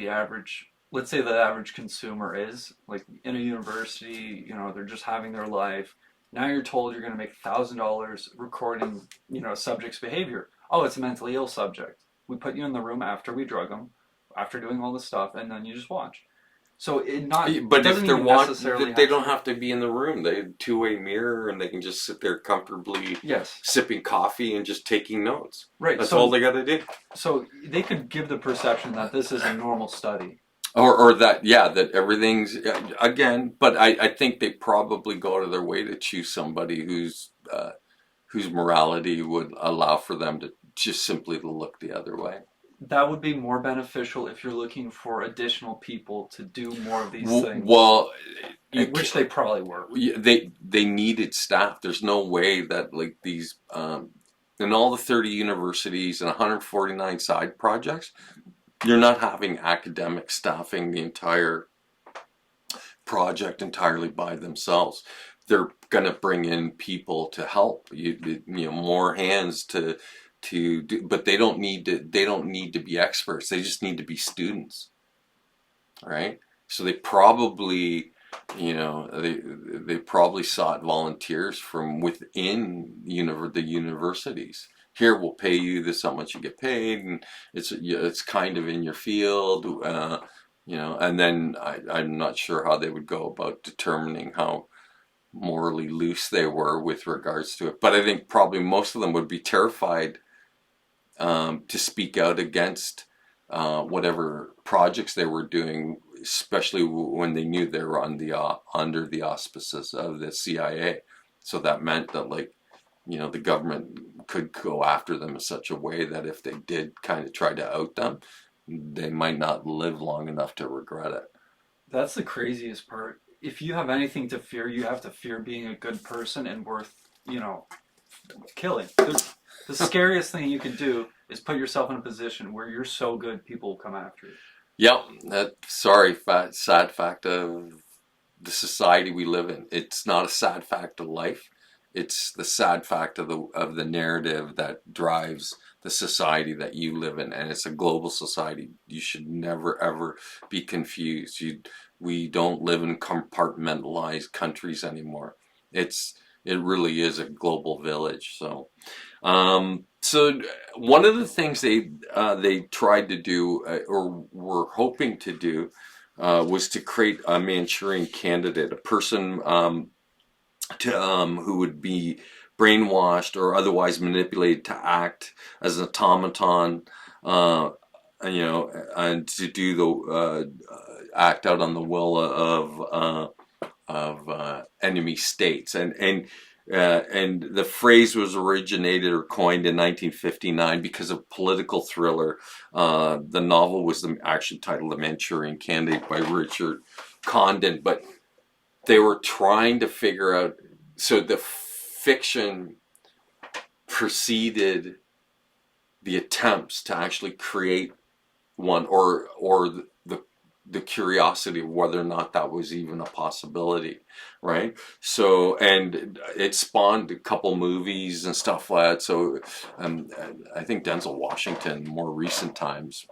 let's say the average consumer is, like, in a university, they're just having their life. Now you're told you're going to make $1,000 recording, subject's behavior. Oh, it's a mentally ill subject. We put you in the room after we drug them, after doing all this stuff, and then you just watch. So but if they're watching, they don't have to be in the room. They have a two-way mirror, and they can just sit there comfortably, sipping coffee and just taking notes. Right. That's all they got to do. So they could give the perception that this is a normal study. Or that everything's, again, but I think they probably go out of their way to choose somebody whose morality would allow for them to just simply look the other way. That would be more beneficial if you're looking for additional people to do more of these things. Well, which they probably were. They needed staff. There's no way that, like, these in all the 30 universities and 149 side projects, you're not having academic staffing the entire project entirely by themselves. They're going to bring in people to help. More hands to do, but they don't need to be experts. They just need to be students, right? So they probably they probably sought volunteers from within the universities. Here, we'll pay you this, how much you get paid, and it's kind of in your field, and then I'm not sure how they would go about determining how morally loose they were with regards to it. But I think probably most of them would be terrified to speak out against whatever projects they were doing, especially when they knew they were on the under the auspices of the CIA. So that meant that, like, the government could go after them in such a way that if they did kind of try to out them, they might not live long enough to regret it. That's the craziest part. If you have anything to fear, you have to fear being a good person and worth, killing. The scariest thing you can do is put yourself in a position where you're so good people will come after you. Yep, that sad fact of the society we live in. It's not a sad fact of life. It's the sad fact of the narrative that drives the society that you live in, and it's a global society. You should never ever be confused. We don't live in compartmentalized countries anymore. It really is a global village. So one of the things they tried to do, or were hoping to do, was to create a Manchurian candidate, a person who would be brainwashed or otherwise manipulated to act as an automaton, and to do the act out on the will of enemy states, and the phrase was originated or coined in 1959 because of political thriller. The novel was actually titled The Manchurian Candidate by Richard Condon, but they were trying to figure out, so the fiction preceded the attempts to actually create one, or the curiosity of whether or not that was even a possibility, right? So, and it spawned a couple movies and stuff like that. So, I think Denzel Washington, more recent times,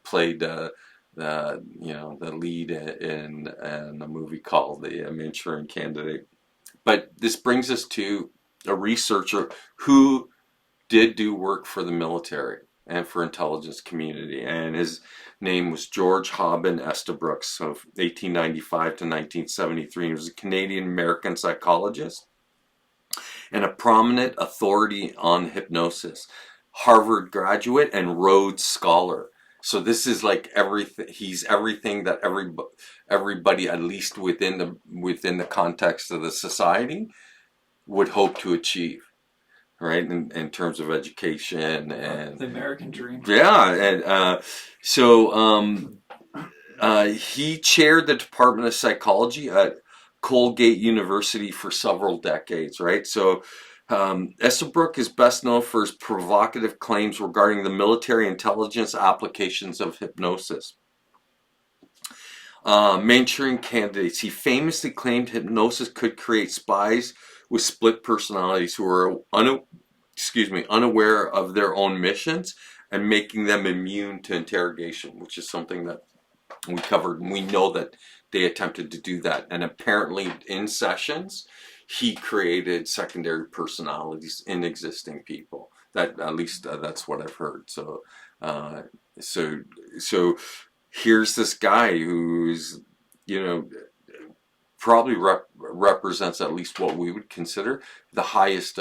played the lead in a movie called The Manchurian Candidate. But this brings us to a researcher who did do work for the military and for intelligence community, and his name was George Hobben Estabrook, so 1895 to 1973. He was a Canadian American psychologist and a prominent authority on hypnosis, Harvard graduate and Rhodes Scholar. So this is like everything. He's everything that everybody, at least within the context of the society, would hope to achieve, right? In terms of education and the American dream. Yeah, and he chaired the Department of Psychology at Colgate University for several decades, right? So Estabrook is best known for his provocative claims regarding the military intelligence applications of hypnosis. Manchurian candidates. He famously claimed hypnosis could create spies with split personalities who are unaware of their own missions, and making them immune to interrogation, which is something that we covered. And we know that they attempted to do that. And apparently in sessions, he created secondary personalities in existing people. That, at least that's what I've heard. So here's this guy who's, probably represents at least what we would consider the highest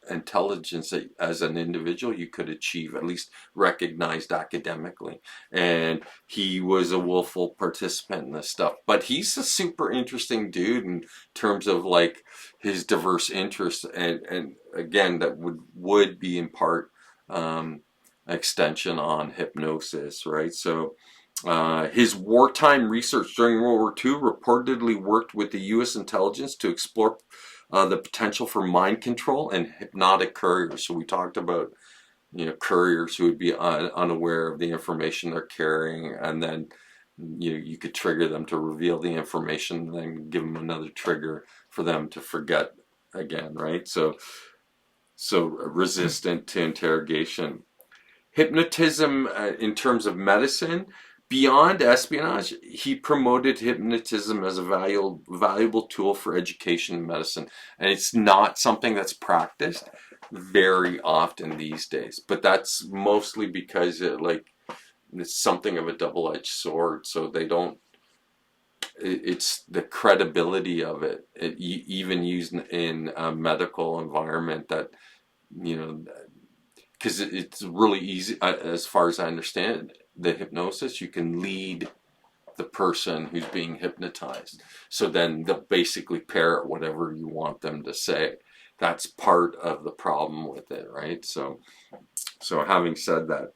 intelligence that, as an individual, you could achieve, at least recognized academically. And he was a willful participant in this stuff. But he's a super interesting dude in terms of like his diverse interests, and again, that would be in part extension on hypnosis, right? So his wartime research during World War II reportedly worked with the U.S. intelligence to explore the potential for mind control and hypnotic couriers. So we talked about, couriers who would be unaware of the information they're carrying, and then you could trigger them to reveal the information, and then give them another trigger for them to forget again, right? So resistant to interrogation. Hypnotism in terms of medicine. Beyond espionage, he promoted hypnotism as a valuable tool for education and medicine. And it's not something that's practiced very often these days. But that's mostly because it's something of a double-edged sword. So they don't it's the credibility of it, even used in a medical environment, that, you know, because it's really easy, as far as I understand the hypnosis, you can lead the person who's being hypnotized. So then they'll basically parrot whatever you want them to say. That's part of the problem with it, right? So having said that,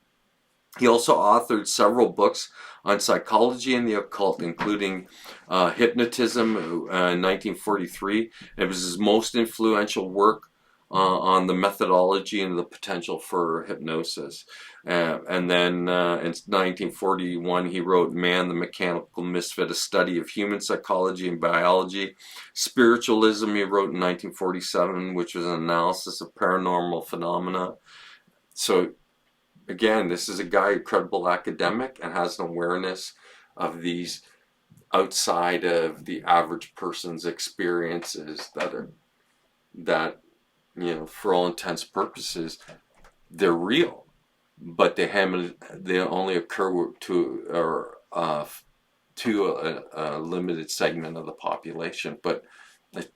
he also authored several books on psychology and the occult, including Hypnotism in 1943. It was his most influential work on the methodology and the potential for hypnosis. And then in 1941, he wrote Man, the Mechanical Misfit, a study of human psychology and biology. Spiritualism, he wrote in 1947, which was an analysis of paranormal phenomena. So again, this is a guy, a credible academic, and has an awareness of these outside of the average person's experiences that, you know, for all intents and purposes, they're real, but they only occur to a limited segment of the population. But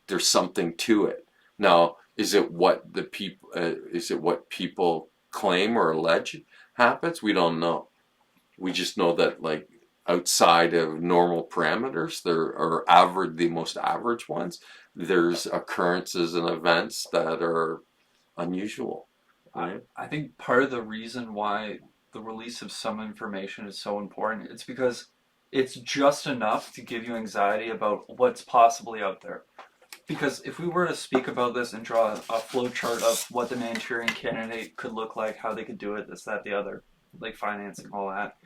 there's something to it. Now, is it what people claim or allege happens? We don't know. We just know that, like, outside of normal parameters, there are the most average ones, there's occurrences and events that are unusual, right? I think part of the reason why the release of some information is so important, it's because it's just enough to give you anxiety about what's possibly out there. Because if we were to speak about this and draw a flow chart of what the Manchurian candidate could look like, how they could do it, this, that, the other, like financing, all that,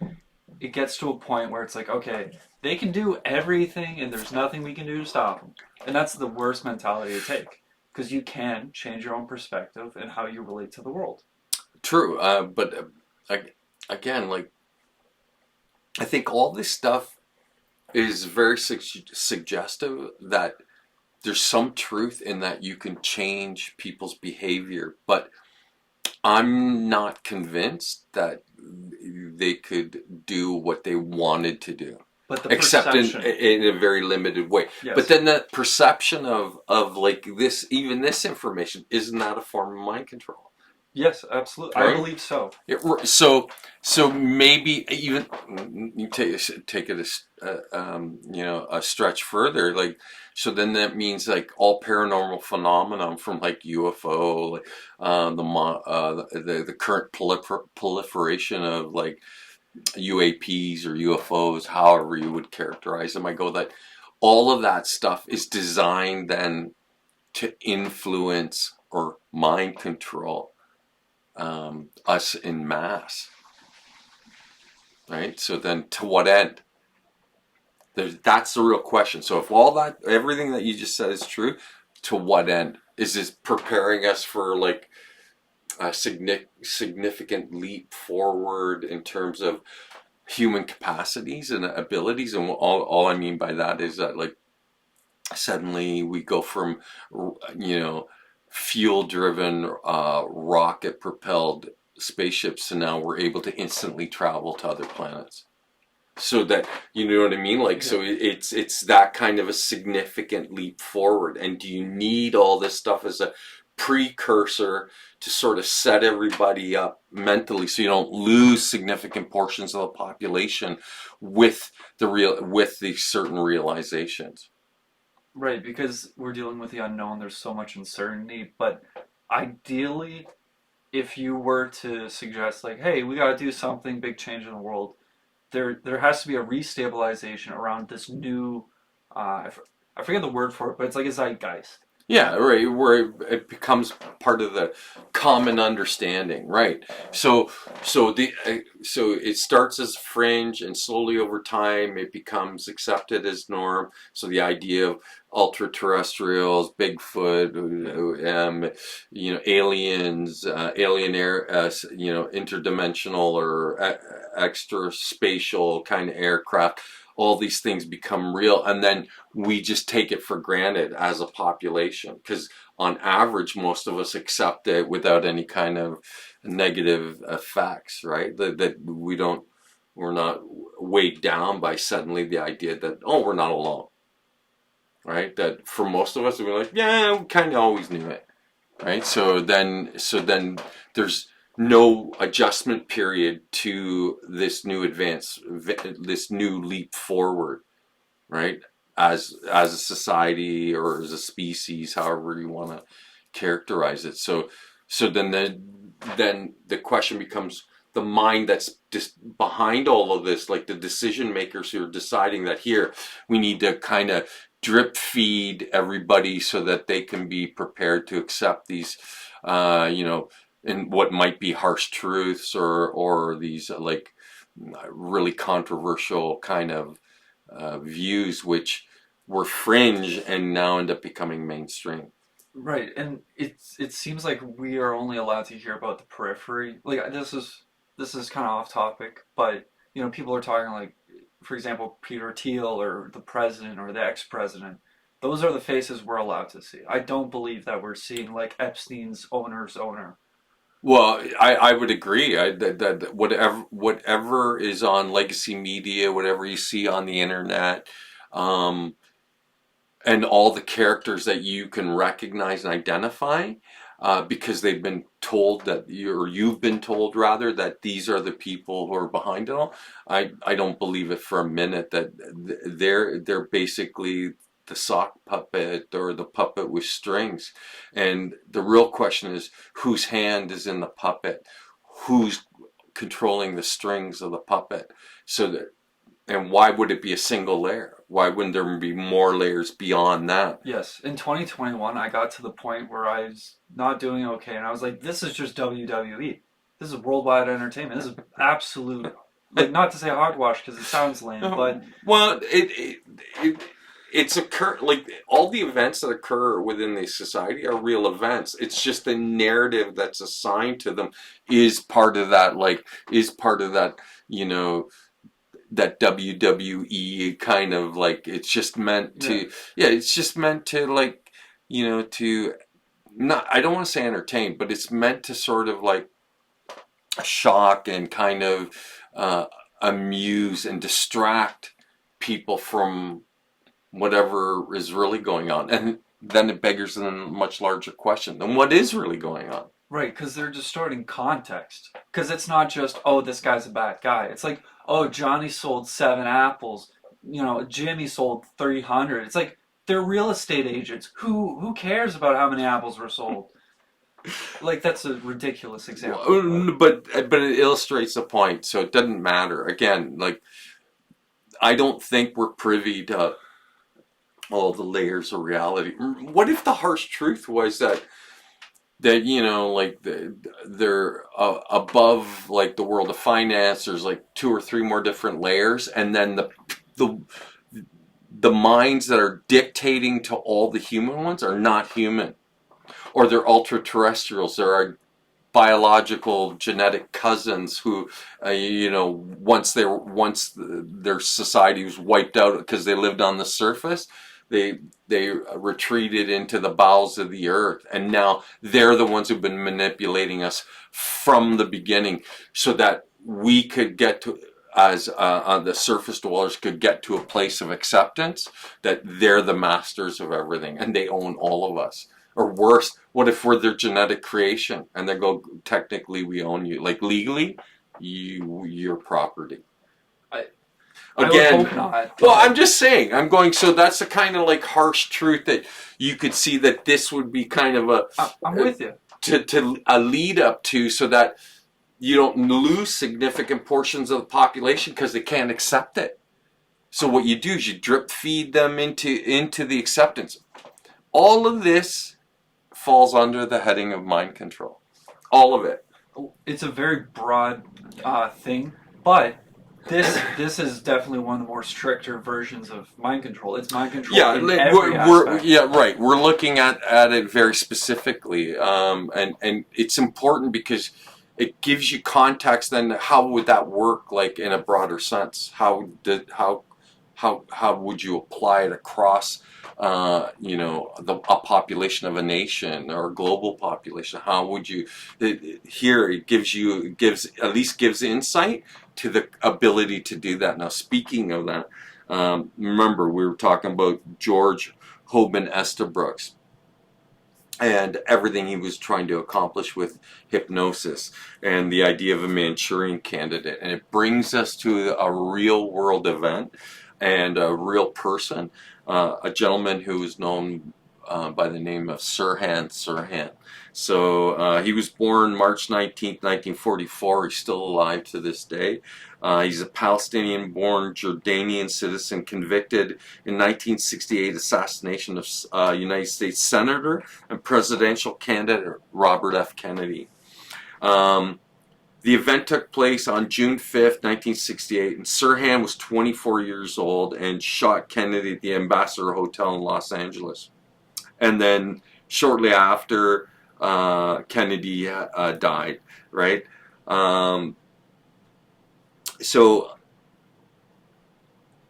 it gets to a point where it's like, okay, they can do everything and there's nothing we can do to stop them. And that's the worst mentality to take, because you can change your own perspective and how you relate to the world. True, but again, like, I think all this stuff is very suggestive that there's some truth in that you can change people's behavior, but I'm not convinced that they could do what they wanted to do, But the except perception, in a very limited way. yes. But then that perception of like this, even this information, isn't that a form of mind control? Yes, absolutely. Right? I believe so. So maybe even you take it a stretch further. Like, so then that means, like, all paranormal phenomenon, from like UFO, like, the current proliferation of like UAPs or UFOs, however you would characterize them. I go that all of that stuff is designed then to influence or mind control us in mass, right? So then, to what end? That's the real question. So if everything that you just said is true, to what end? Is this preparing us for like a significant leap forward in terms of human capacities and abilities? And all I mean by that is that, like, suddenly we go from, fuel-driven, rocket-propelled spaceships to now we're able to instantly travel to other planets. So that, you know what I mean? Like, so it's that kind of a significant leap forward. And do you need all this stuff as a precursor to sort of set everybody up mentally so you don't lose significant portions of the population with these certain realizations? Right, because we're dealing with the unknown, there's so much uncertainty, but ideally, if you were to suggest, like, hey, we gotta do something, big change in the world, there has to be a restabilization around this new, I forget the word for it, but it's like a zeitgeist. Yeah, right, where it becomes part of the common understanding, right? So it starts as fringe, and slowly over time it becomes accepted as norm. So the idea of ultra-terrestrials, Bigfoot, aliens, alien air, interdimensional or extra spatial kind of aircraft. All these things become real, and then we just take it for granted as a population, because on average most of us accept it without any kind of negative effects, right? That we don't weighed down by suddenly the idea that, oh, we're not alone, right? That for most of us, we're like, yeah, we kind of always knew it, right? So then there's no adjustment period to this new this new leap forward, right? As a society or as a species, however you want to characterize it. So then the question becomes the mind that's just behind all of this, like the decision makers who are deciding that here we need to kind of drip feed everybody so that they can be prepared to accept these, in what might be harsh truths or these like really controversial kind of views, which were fringe and now end up becoming mainstream. Right, and it seems like we are only allowed to hear about the periphery. Like this is kind of off topic, but people are talking like, for example, Peter Thiel or the president or the ex-president. Those are the faces we're allowed to see. I don't believe that we're seeing like Epstein's owner's owner. Well, I would agree. That whatever is on legacy media, whatever you see on the internet, um, and all the characters that you can recognize and identify, because they've been told that you've been told rather that these are the people who are behind it all. I don't believe it for a minute that they're basically the sock puppet or the puppet with strings. And the real question is, whose hand is in the puppet? Who's controlling the strings of the puppet? And why would it be a single layer? Why wouldn't there be more layers beyond that? Yes, in 2021, I got to the point where I was not doing okay, and I was like, this is just WWE. This is worldwide entertainment. This is absolute, like, not to say hogwash because it sounds lame, but well, it's like all the events that occur within the society are real events. It's just the narrative that's assigned to them is part of that, that WWE kind of like, it's just meant to, it's just meant to like, to not, I don't want to say entertain, but it's meant to sort of like shock and kind of amuse and distract people from whatever is really going on. And then it beggars a much larger question. Then what is really going on? right, because they're distorting context. Because it's not just, oh, this guy's a bad guy. It's like, oh, Johnny sold 7 apples. Jimmy sold 300. It's like, they're real estate agents. Who cares about how many apples were sold? Like, that's a ridiculous example. But it illustrates the point, so it doesn't matter. Again, like, I don't think we're privy to all the layers of reality. What if the harsh truth was that like they're above like the world of finance, there's like 2 or 3 more different layers, and then the minds that are dictating to all the human ones are not human, or they're ultra terrestrials. There are biological genetic cousins who once their society was wiped out because they lived on the surface, they retreated into the bowels of the earth, and now they're the ones who've been manipulating us from the beginning so that we could get to, as the surface dwellers could get to a place of acceptance that they're the masters of everything and they own all of us. Or worse, what if we're their genetic creation and they go, technically we own you, like legally you're property. Again, I would hope not. well, I'm just saying, I'm going, so that's the kind of like harsh truth that you could see that this would be kind of I'm with you. To a lead up to, so that you don't lose significant portions of the population because they can't accept it. So what you do is you drip feed them into the acceptance. All of this falls under the heading of mind control. All of it. It's a very broad thing, but this is definitely one of the more stricter versions of mind control. It's mind control in every aspect. Right. We're looking at it very specifically, and it's important because it gives you context. Then how would that work, like in a broader sense? How how would you apply it across a population of a nation or a global population? How would you here it gives at least gives insight to the ability to do that. Now, speaking of that, remember we were talking about George Hoban Estabrooks and everything he was trying to accomplish with hypnosis and the idea of a Manchurian candidate. And it brings us to a real world event and a real person, a gentleman who is known by the name of Sirhan Sirhan. So he was born March 19th, 1944. He's still alive to this day. He's a Palestinian-born Jordanian citizen convicted in 1968 assassination of United States Senator and presidential candidate Robert F. Kennedy. The event took place on June 5th, 1968, and Sirhan was 24 years old and shot Kennedy at the Ambassador Hotel in Los Angeles. And then shortly after, Kennedy died, right? So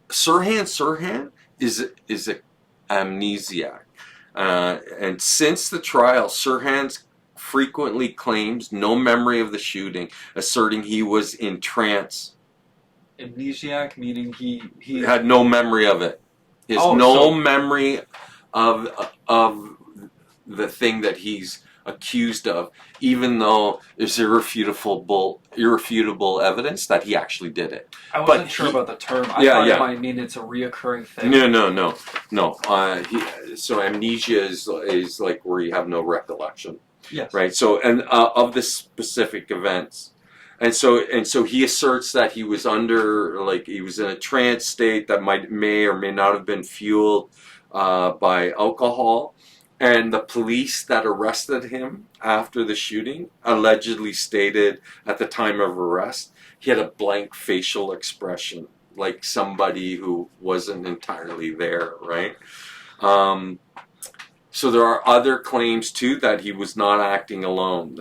Sirhan is a amnesiac, and since the trial, Sirhan frequently claims no memory of the shooting, asserting he was in trance. Amnesiac, meaning he had no memory of it. He has memory of the thing that he's accused of, even though there's irrefutable evidence that he actually did it. I wasn't sure about the term. I thought it might mean it's a reoccurring thing. No. So amnesia is like where you have no recollection. Yes. Right. So of the specific events. And so he asserts that he was he was in a trance state that may or may not have been fueled by alcohol. And the police that arrested him after the shooting allegedly stated at the time of arrest he had a blank facial expression, like somebody who wasn't entirely there, right? So there are other claims too that he was not acting alone.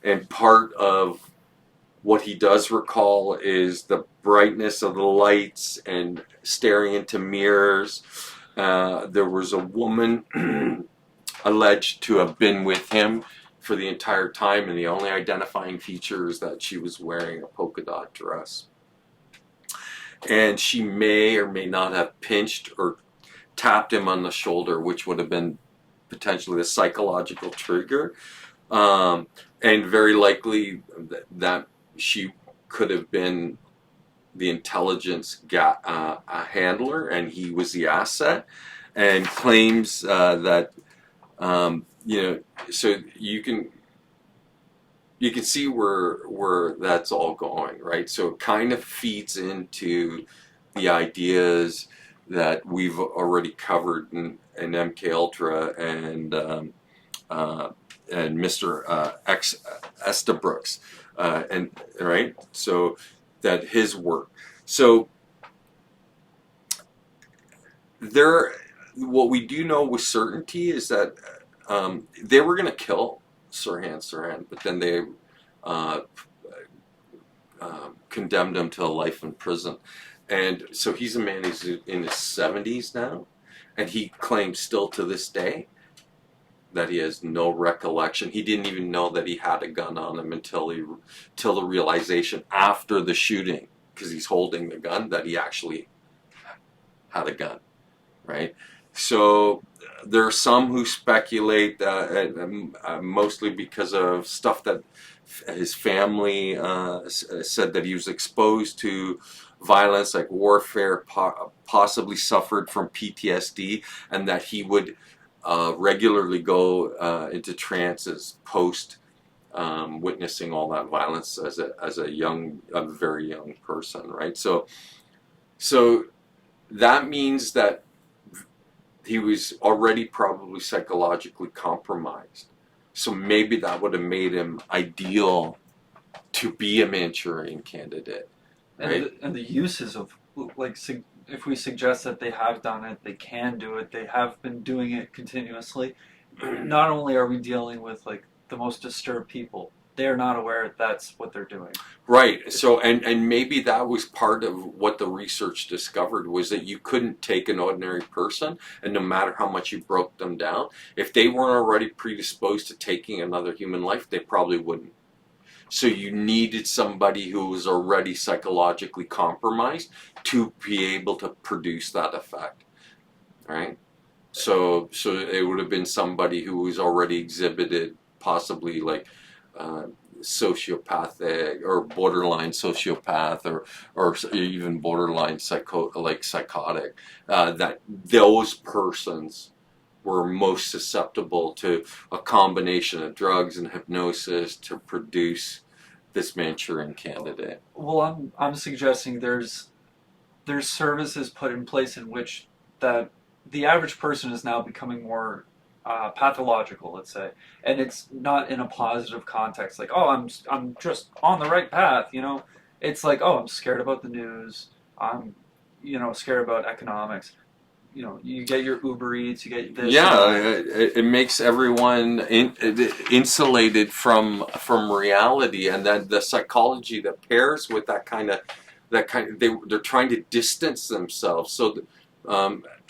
And part of what he does recall is the brightness of the lights and staring into mirrors. There was a woman alleged to have been with him for the entire time, and the only identifying feature is that she was wearing a polka dot dress. And she may or may not have pinched or tapped him on the shoulder, which would have been potentially the psychological trigger, and very likely that she could have been the intelligence handler and he was the asset, and claims that so you can see where that's all going, right? So it kind of feeds into the ideas that we've already covered in MKULTRA and Mr. X Estabrooks, and right. So that his work. So what we do know with certainty is that they were going to kill Sirhan, but then they condemned him to a life in prison. And so he's a man who's in his 70s now, and he claims still to this day that he has no recollection. He didn't even know that he had a gun on him until the realization after the shooting, because he's holding the gun, that he actually had a gun, right? So there are some who speculate, mostly because of stuff that his family said, that he was exposed to violence like warfare, possibly suffered from PTSD, and that he would regularly go into trances post witnessing all that violence as a very young person, right? So that means that he was already probably psychologically compromised. So maybe that would have made him ideal to be a Manchurian candidate, right? And the uses of, like, if we suggest that they have done it, they can do it, they have been doing it continuously, not only are we dealing with, like, the most disturbed people, they're not aware that's what they're doing. Right. So, and maybe that was part of what the research discovered, was that you couldn't take an ordinary person, and no matter how much you broke them down, if they weren't already predisposed to taking another human life, they probably wouldn't. So you needed somebody who was already psychologically compromised to be able to produce that effect, right? So it would have been somebody who was already exhibited possibly like sociopathic or borderline sociopath, or even borderline psychotic. That those persons were most susceptible to a combination of drugs and hypnosis to produce this Manchurian Candidate. Well, I'm suggesting there's services put in place in which that the average person is now becoming more pathological, let's say, and it's not in a positive context. Like, oh, I'm just on the right path, you know. It's like, oh, I'm scared about the news. I'm, scared about economics. You know, you get your Uber Eats, you get this. Yeah, it makes everyone insulated from reality, and then the psychology that pairs with they're trying to distance themselves. So,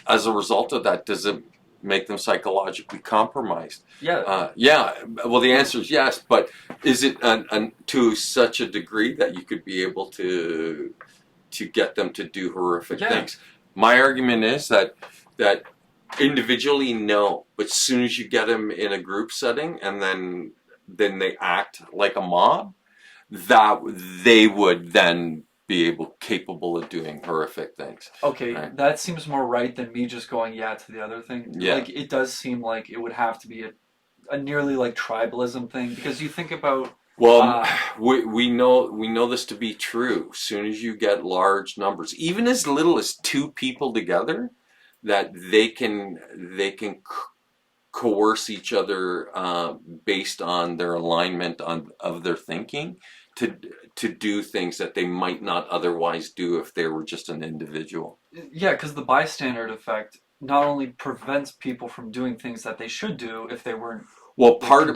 as a result of that, does it make them psychologically compromised? Yeah. Yeah. Well, the answer is yes, but is it to such a degree that you could be able to get them to do horrific things? My argument is that individually, no, but as soon as you get them in a group setting and then they act like a mob, that they would then be capable of doing horrific things. Okay, right? That seems more right than me just going to the other thing. Yeah. Like, it does seem like it would have to be a nearly like tribalism thing, because you think about. Well, we know this to be true. As soon as you get large numbers, even as little as 2 people together, that they can coerce each other based on their alignment of their thinking to do things that they might not otherwise do if they were just an individual. Yeah, because the bystander effect not only prevents people from doing things that they should do if they weren't. Well, part of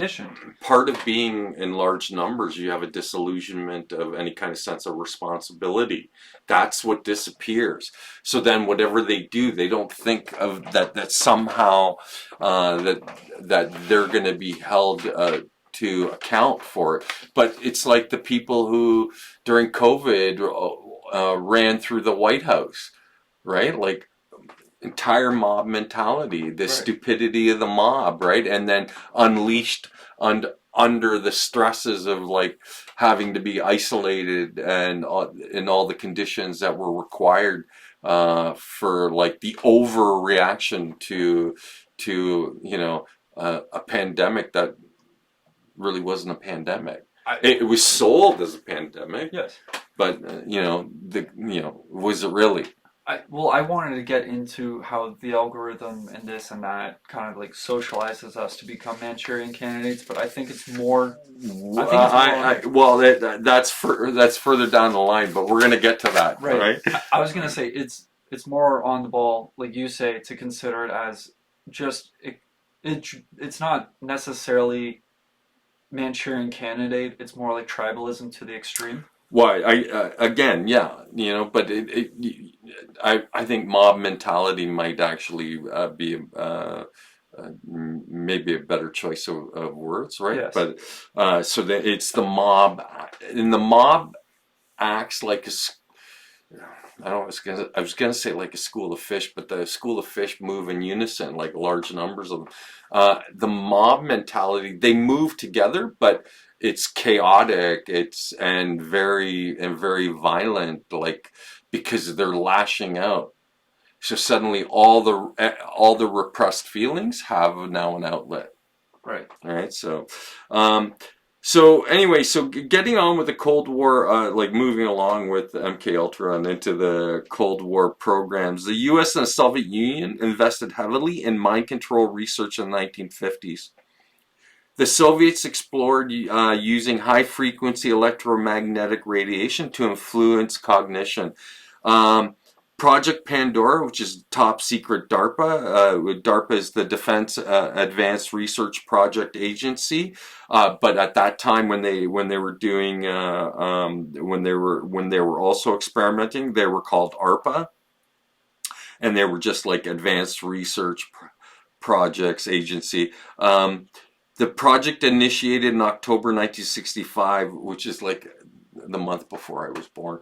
being in large numbers, you have a disillusionment of any kind of sense of responsibility. That's what disappears. So then, whatever they do, they don't think of that somehow that they're going to be held to account for it. But it's like the people who during COVID ran through the White House, right? Like, entire mob mentality, the stupidity of the mob, right? And then unleashed under the stresses of like having to be isolated and in all the conditions that were required for like the overreaction to a pandemic that really wasn't a pandemic. It was sold as a pandemic. Yes. But was it really? I wanted to get into how the algorithm and this and that kind of like socializes us to become Manchurian candidates, but I think it's more. That's further down the line, but we're gonna get to that. Right. I was gonna say it's more on the ball, like you say, to consider it as just it's not necessarily Manchurian candidate. It's more like tribalism to the extreme. Why? Again, yeah, but I think mob mentality might actually be maybe a better choice of words, right? Yes. But so that it's the mob, and the mob acts like I was gonna say like a school of fish, but the school of fish move in unison, like large numbers of them. The mob mentality, they move together, but it's chaotic, and very violent, like, because they're lashing out. So suddenly all the repressed feelings have now an outlet. Right. All right. So anyway, getting on with the Cold War, like moving along with MKUltra and into the Cold War programs, the U.S. and the Soviet Union invested heavily in mind control research in the 1950s. The Soviets explored using high-frequency electromagnetic radiation to influence cognition. Project Pandora, which is top secret DARPA. DARPA is the Defense Advanced Research Project Agency, but at that time when they were doing when they were also experimenting, they were called ARPA, and they were just like Advanced Research Projects Agency. The project initiated in October 1965, which is like the month before I was born,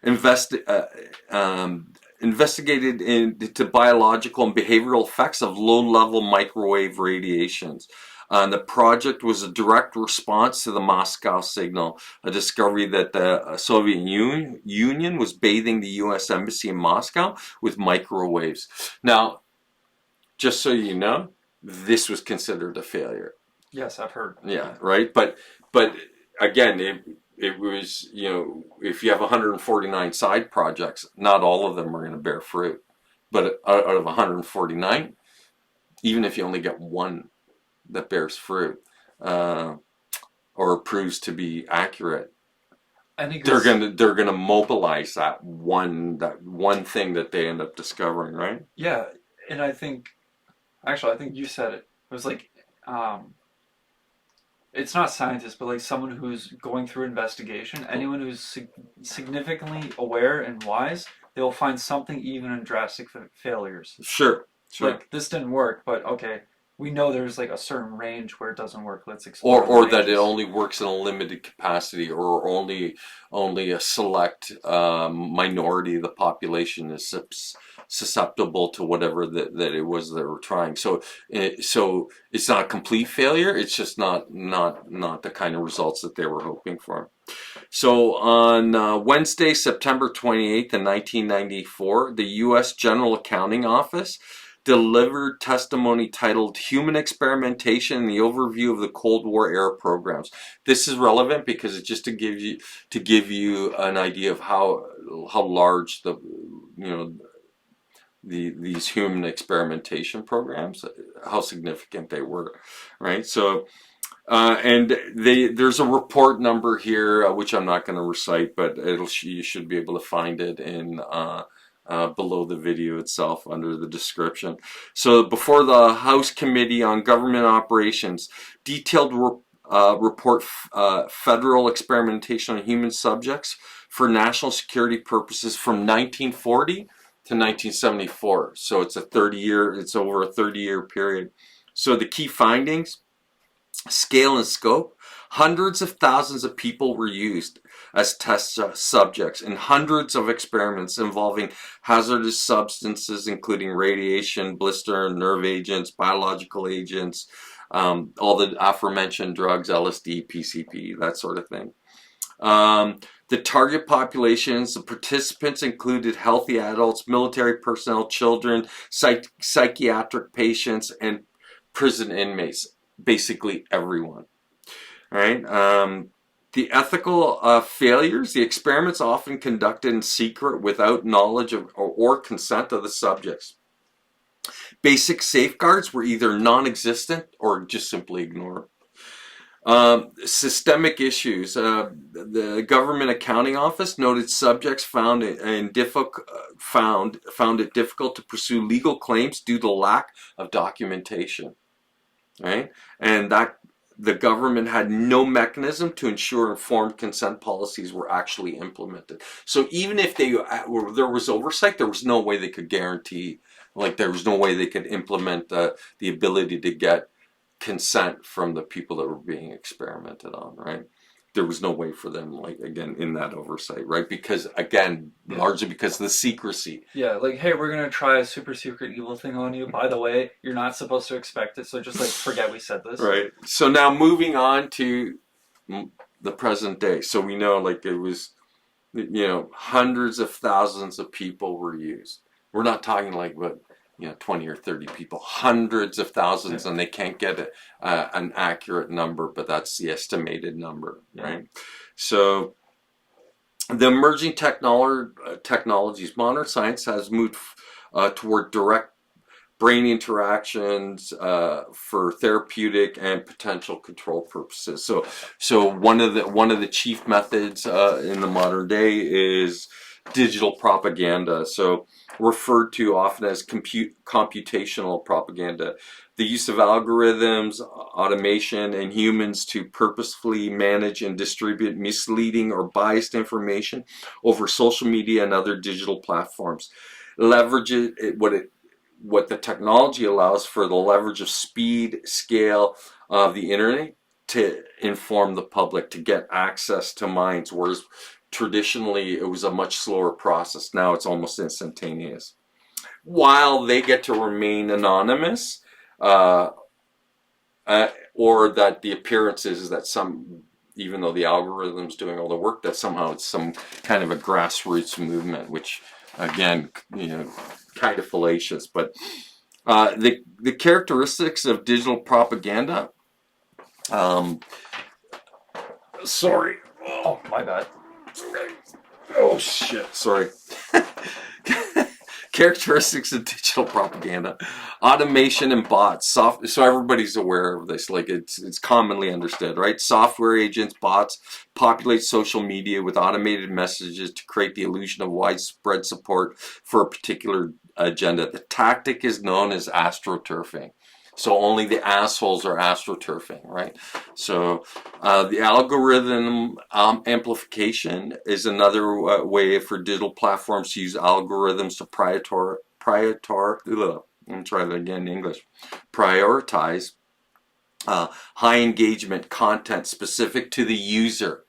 investigated into biological and behavioral effects of low-level microwave radiations. The project was a direct response to the Moscow signal, a discovery that the Soviet Union was bathing the U.S. Embassy in Moscow with microwaves. Now, just so you know, this was considered a failure. Yes, I've heard. Yeah, right? But again, it was, you know, if you have 149 side projects, not all of them are going to bear fruit. But out of 149, even if you only get one that bears fruit or proves to be accurate, I think they're gonna mobilize that one thing that they end up discovering, right? Yeah, and I think you said it. It was like it's not scientists, but like someone who's going through investigation, anyone who's significantly aware and wise, they'll find something even in drastic failures. Sure. Like, this didn't work, but okay, we know there's like a certain range where it doesn't work. Let's explore. Or that it only works in a limited capacity, or only a select minority of the population is susceptible to whatever that it was they were trying. So it's not a complete failure. It's just not the kind of results that they were hoping for. So on Wednesday, September 28th in 1994, the U.S. General Accounting Office delivered testimony titled "Human Experimentation and the Overview of the Cold War Era Programs." This is relevant because it's just to give you an idea of how large these human experimentation programs, how significant they were, right? So and there's a report number here, which I'm not going to recite, but you should be able to find it in below the video itself under the description. So before the House Committee on Government Operations, detailed report federal experimentation on human subjects for national security purposes from 1940 to 1974. So it's over a 30-year period. So the key findings: scale and scope. Hundreds of thousands of people were used as test subjects in hundreds of experiments involving hazardous substances, including radiation, blister, nerve agents, biological agents, all the aforementioned drugs, LSD, PCP, that sort of thing. The target populations, the participants included healthy adults, military personnel, children, psychiatric patients, and prison inmates. Basically everyone. Right? The ethical failures: the experiments often conducted in secret without knowledge of or consent of the subjects. Basic safeguards were either non-existent or just simply ignored. Systemic issues. The Government Accounting Office noted subjects found it difficult to pursue legal claims due to lack of documentation. Right? And that the government had no mechanism to ensure informed consent policies were actually implemented. So even if there was oversight, there was no way they could guarantee, like there was no way they could implement the ability to get consent from the people that were being experimented on, right? There was no way for them, like, again, in that oversight, right? Because, again, largely because of the secrecy. Yeah, like, hey, we're going to try a super secret evil thing on you. By the way, you're not supposed to expect it, so just, like, forget we said this. Right. So now moving on to the present day. So we know, like, it was, hundreds of thousands of people were used. We're not talking, like, 20 or 30 people, hundreds of thousands, and they can't get an accurate number, but that's the estimated number, right? So the emerging technologies, modern science has moved toward direct brain interactions for therapeutic and potential control purposes. So one of the chief methods in the modern day is digital propaganda, so referred to often as computational propaganda. The use of algorithms, automation, and humans to purposefully manage and distribute misleading or biased information over social media and other digital platforms. Leverage it, what the technology allows for the leverage of speed, scale of the internet to inform the public, to get access to minds, whereas traditionally it was a much slower process. Now it's almost instantaneous. While they get to remain anonymous, uh, or that the appearance is that some, even though the algorithm's doing all the work, that somehow it's some kind of a grassroots movement, which again, kind of fallacious. But the characteristics of digital propaganda. Sorry. Oh, my bad. Oh shit. Sorry. Characteristics of digital propaganda: automation and bots. So everybody's aware of this. Like it's commonly understood, right? Software agents, bots populate social media with automated messages to create the illusion of widespread support for a particular agenda. The tactic is known as astroturfing. So only the assholes are astroturfing, right? So the algorithm amplification is another way for digital platforms to use algorithms to prioritize high engagement content specific to the user,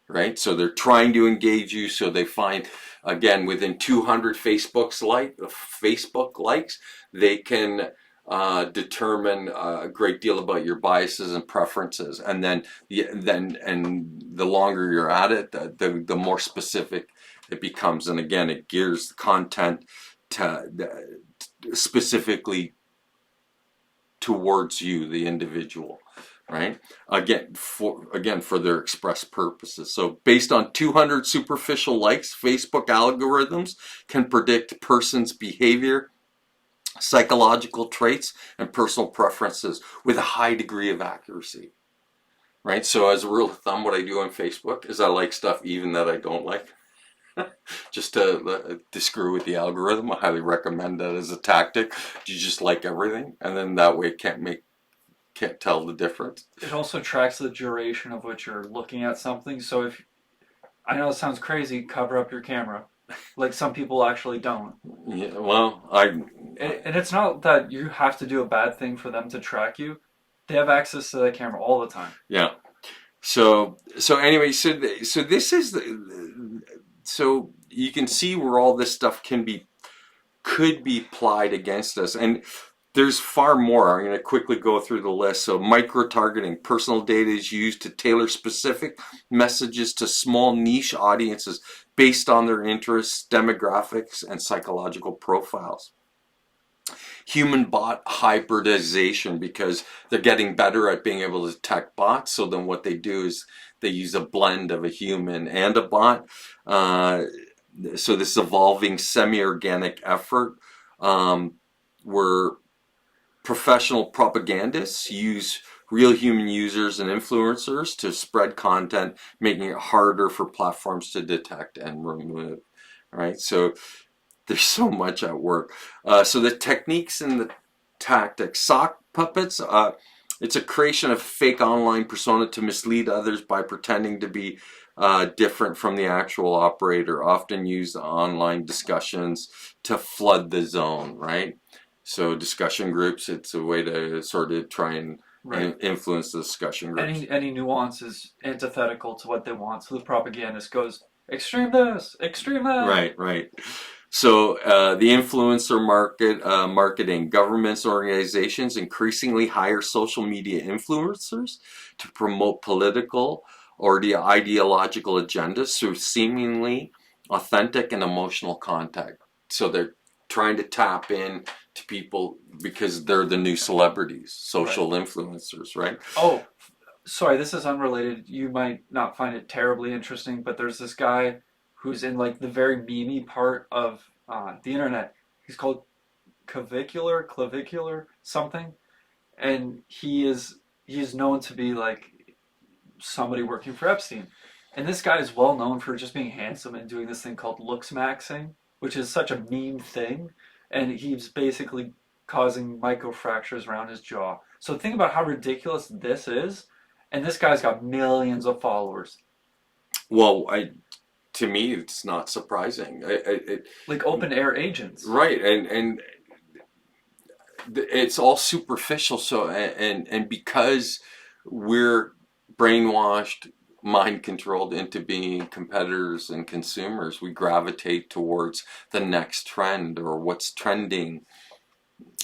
right? So they're trying to engage you, so they find, again, within 200 Facebook likes, they can determine a great deal about your biases and preferences, and then the longer you're at it, the more specific it becomes, and again, it gears the content specifically towards you, the individual, right? Again, for their express purposes. So based on 200 superficial likes, Facebook algorithms can predict person's behavior, psychological traits, and personal preferences with a high degree of accuracy, right? So as a rule of thumb, what I do on Facebook is I like stuff even that I don't like, just to screw with the algorithm. I highly recommend that as a tactic. You just like everything, and then that way it can't tell the difference. It also tracks the duration of which you're looking at something. So if, I know it sounds crazy, cover up your camera. Like some people actually don't. Yeah, well, And it's not that you have to do a bad thing for them to track you. They have access to that camera all the time. yeah. So anyway, so this is so you can see where all this stuff could be applied against us, and there's far more. I'm going to quickly go through the list. So micro-targeting. Personal data is used to tailor specific messages to small niche audiences based on their interests, demographics, and psychological profiles. Human bot hybridization, because they're getting better at being able to detect bots. So then what they do is they use a blend of a human and a bot. So this evolving semi-organic effort, where professional propagandists use real human users and influencers to spread content, making it harder for platforms to detect and remove. Right? So there's so much at work. So the techniques and the tactics. Sock puppets. It's a creation of fake online persona to mislead others by pretending to be different from the actual operator. Often used online discussions to flood the zone, right? So discussion groups, it's a way to sort of try and influence the discussion groups. Any nuance is antithetical to what they want. So the propagandist goes, extreme this, extreme that. Right. So the influencer marketing. Governments, organizations increasingly hire social media influencers to promote political or the ideological agendas through seemingly authentic and emotional content. So they're trying to tap in to people because they're the new celebrities, social influencers, right? Oh, sorry, this is unrelated. You might not find it terribly interesting, but there's this guy who's in like the very memey part of the internet. He's called clavicular something, and he is known to be like somebody working for Epstein. And this guy is well known for just being handsome and doing this thing called looks maxing, which is such a meme thing. And he's basically causing microfractures around his jaw. So think about how ridiculous this is. And this guy's got millions of followers. Well, to me, it's not surprising. Like open air agents. Right, and it's all superficial. So and because we're brainwashed, mind controlled into being competitors and consumers, we gravitate towards the next trend or what's trending.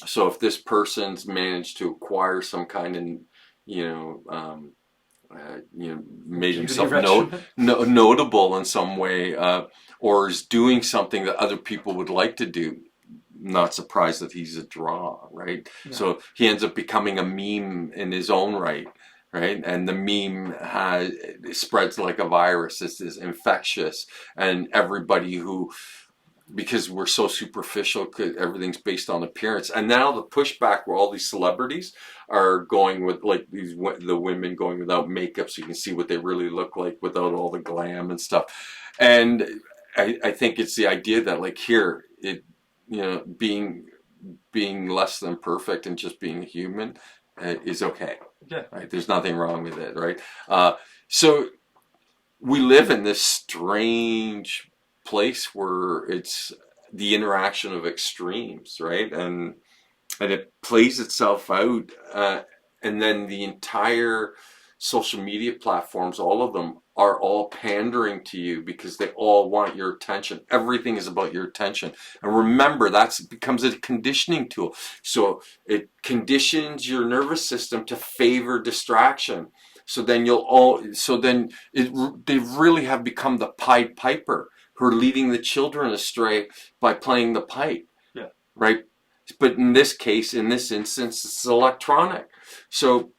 So if this person's managed to acquire some kind of, you know, made himself notable in some way, or is doing something that other people would like to do, not surprised that he's a draw, right? Yeah. So he ends up becoming a meme in his own right, right? And the meme it spreads like a virus. It's infectious, and everybody who, because we're so superficial, everything's based on appearance. And now the pushback where all these celebrities are going with, like, the women going without makeup so you can see what they really look like without all the glam and stuff. And I think it's the idea that, like, here, being less than perfect and just being human is okay. Yeah. Right? There's nothing wrong with it, right? So we live in this strange place where it's the interaction of extremes, right? And it plays itself out, and then the entire social media platforms, all of them, are all pandering to you because they all want your attention. Everything is about your attention. And remember, that becomes a conditioning tool. So it conditions your nervous system to favor distraction. So then they really have become the Pied Piper, who are leading the children astray by playing the pipe. Yeah. Right? But in this case, in this instance, it's electronic. So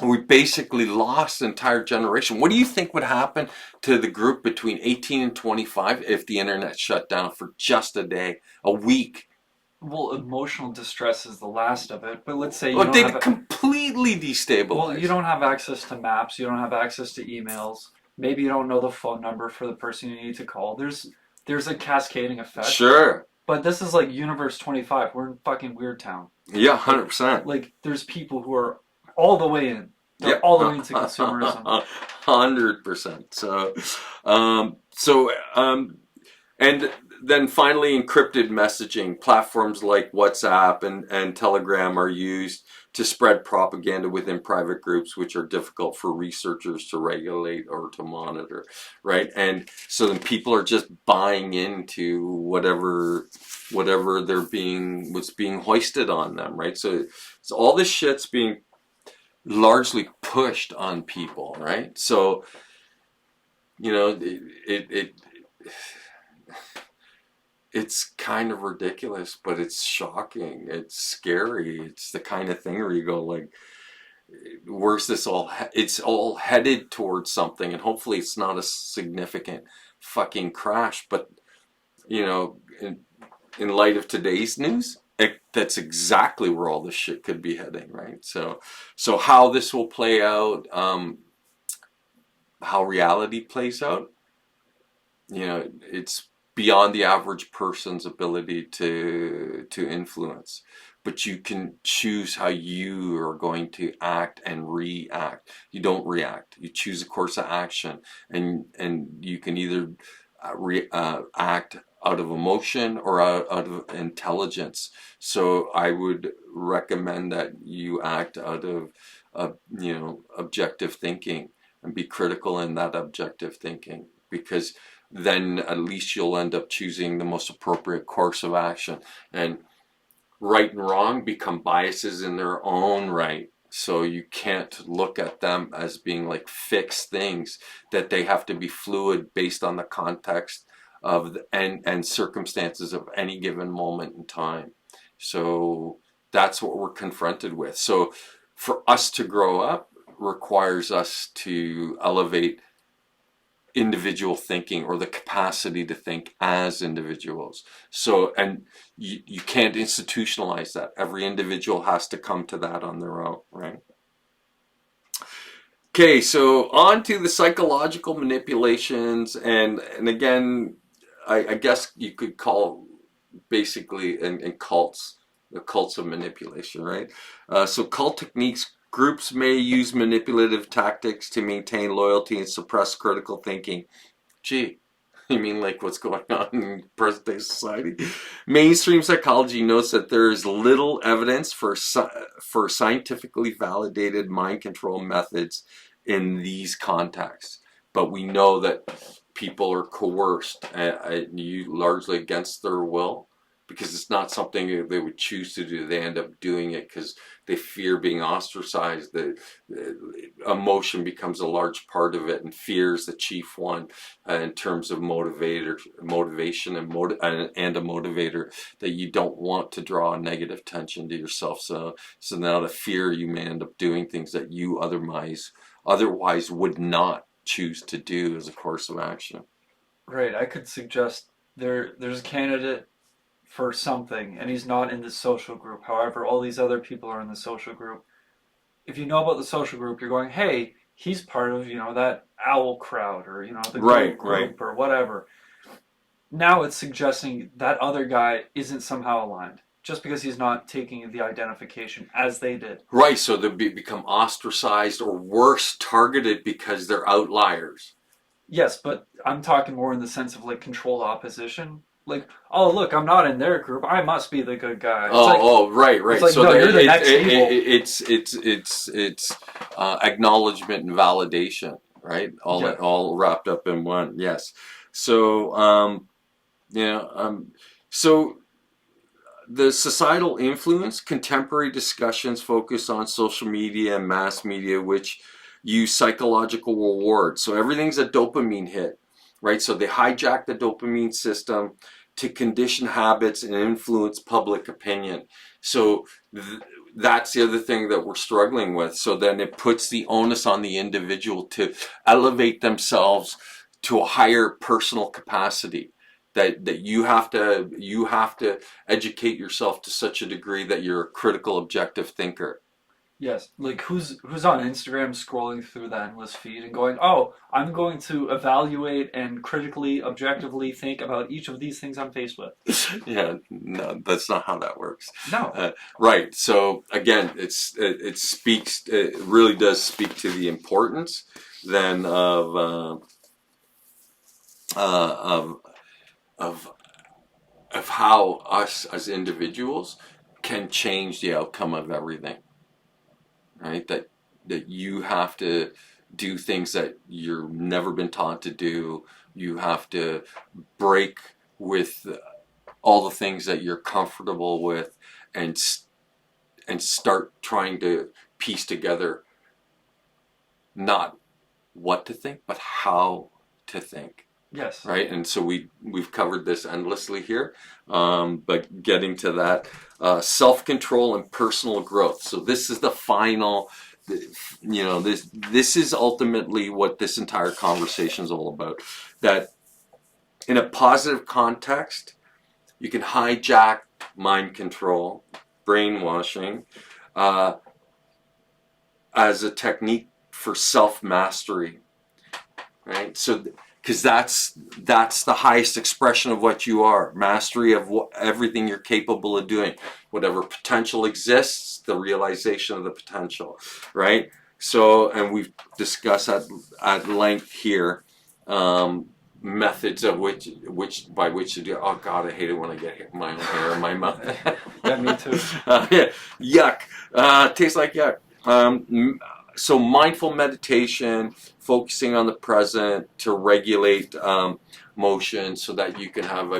we basically lost an entire generation. What do you think would happen to the group between 18 and 25 if the internet shut down for just a day, a week? Well, emotional distress is the last of it, but let's say they'd completely destabilize. Well, you don't have access to maps, you don't have access to emails. Maybe you don't know the phone number for the person you need to call. There's a cascading effect. Sure. But this is like Universe 25. We're in fucking Weird Town. Yeah, 100%. Like there's people who are all the way in. They're all the way into consumerism. 100%. And then finally, encrypted messaging platforms like WhatsApp and Telegram are used to spread propaganda within private groups, which are difficult for researchers to regulate or to monitor, right? And so then people are just buying into whatever what's being hoisted on them, right? So all this shit's being largely pushed on people, right? So, it's kind of ridiculous, but it's shocking. It's scary. It's the kind of thing where you go, like, where's this all? It's all headed towards something, and hopefully it's not a significant fucking crash. But, in light of today's news, that's exactly where all this shit could be heading, right? So how this will play out, how reality plays out, it's beyond the average person's ability to influence. But you can choose how you are going to act and react. You don't react. You choose a course of action, and you can either act out of emotion or out of intelligence. So I would recommend that you act out of objective thinking and be critical in that objective thinking, because then at least you'll end up choosing the most appropriate course of action. And right and wrong become biases in their own right. So you can't look at them as being like fixed things, that they have to be fluid based on the context of and circumstances of any given moment in time. So that's what we're confronted with. So for us to grow up requires us to elevate individual thinking, or the capacity to think as individuals. So, and you can't institutionalize that. Every individual has to come to that on their own, right? Okay, so on to the psychological manipulations, and again, I guess you could call basically in cults, the cults of manipulation, right? So cult techniques, groups may use manipulative tactics to maintain loyalty and suppress critical thinking. Gee, you mean like what's going on in present day society? Mainstream psychology notes that there is little evidence for scientifically validated mind control methods in these contexts, but we know that people are coerced, largely against their will, because it's not something they would choose to do. They end up doing it because they fear being ostracized. The emotion becomes a large part of it, and fear is the chief one in terms of motivation, and a motivator that you don't want to draw a negative tension to yourself. So now the fear, you may end up doing things that you otherwise would not choose to do as a course of action. Right. I could suggest there's a candidate for something, and he's not in the social group. However, all these other people are in the social group. If you know about the social group, you're going, hey, he's part of, that owl crowd, or, the Right, group or whatever. Now it's suggesting that other guy isn't somehow aligned, just because he's not taking the identification as they did. Right, so they become ostracized, or worse, targeted because they're outliers. Yes, but I'm talking more in the sense of like controlled opposition. Like, oh look, I'm not in their group. I must be the good guy. Right. It's like, so no, you're the next evil. It's acknowledgement and validation, right? All wrapped up in one. Yes. So so the societal influence, contemporary discussions focus on social media and mass media, which use psychological reward. So everything's a dopamine hit, right? So they hijack the dopamine system to condition habits and influence public opinion. So that's the other thing that we're struggling with. So then it puts the onus on the individual to elevate themselves to a higher personal capacity. That you have to educate yourself to such a degree that you're a critical, objective thinker. Yes, like who's on Instagram scrolling through the endless feed and going, oh, I'm going to evaluate and critically, objectively think about each of these things I'm faced with. Yeah, no, that's not how that works. No. Right. So again, it really does speak to the importance then of how us as individuals can change the outcome of everything. Right? That you have to do things that you've never been taught to do. You have to break with all the things that you're comfortable with, and start trying to piece together not what to think, but how to think. Yes. Right, and so we've covered this endlessly here, but getting to that self-control and personal growth. So this is the final, this is ultimately what this entire conversation is all about. That in a positive context, you can hijack mind control, brainwashing, as a technique for self-mastery. Right, so. Because that's the highest expression of what you are. Mastery of everything you're capable of doing. Whatever potential exists, the realization of the potential, right? So, and we've discussed at length here methods of by which to do. Oh God, I hate it when I get my own hair in my mouth. Yeah, me too. Yuck. Tastes like yuck. So mindful meditation, focusing on the present to regulate motion, so that you can have a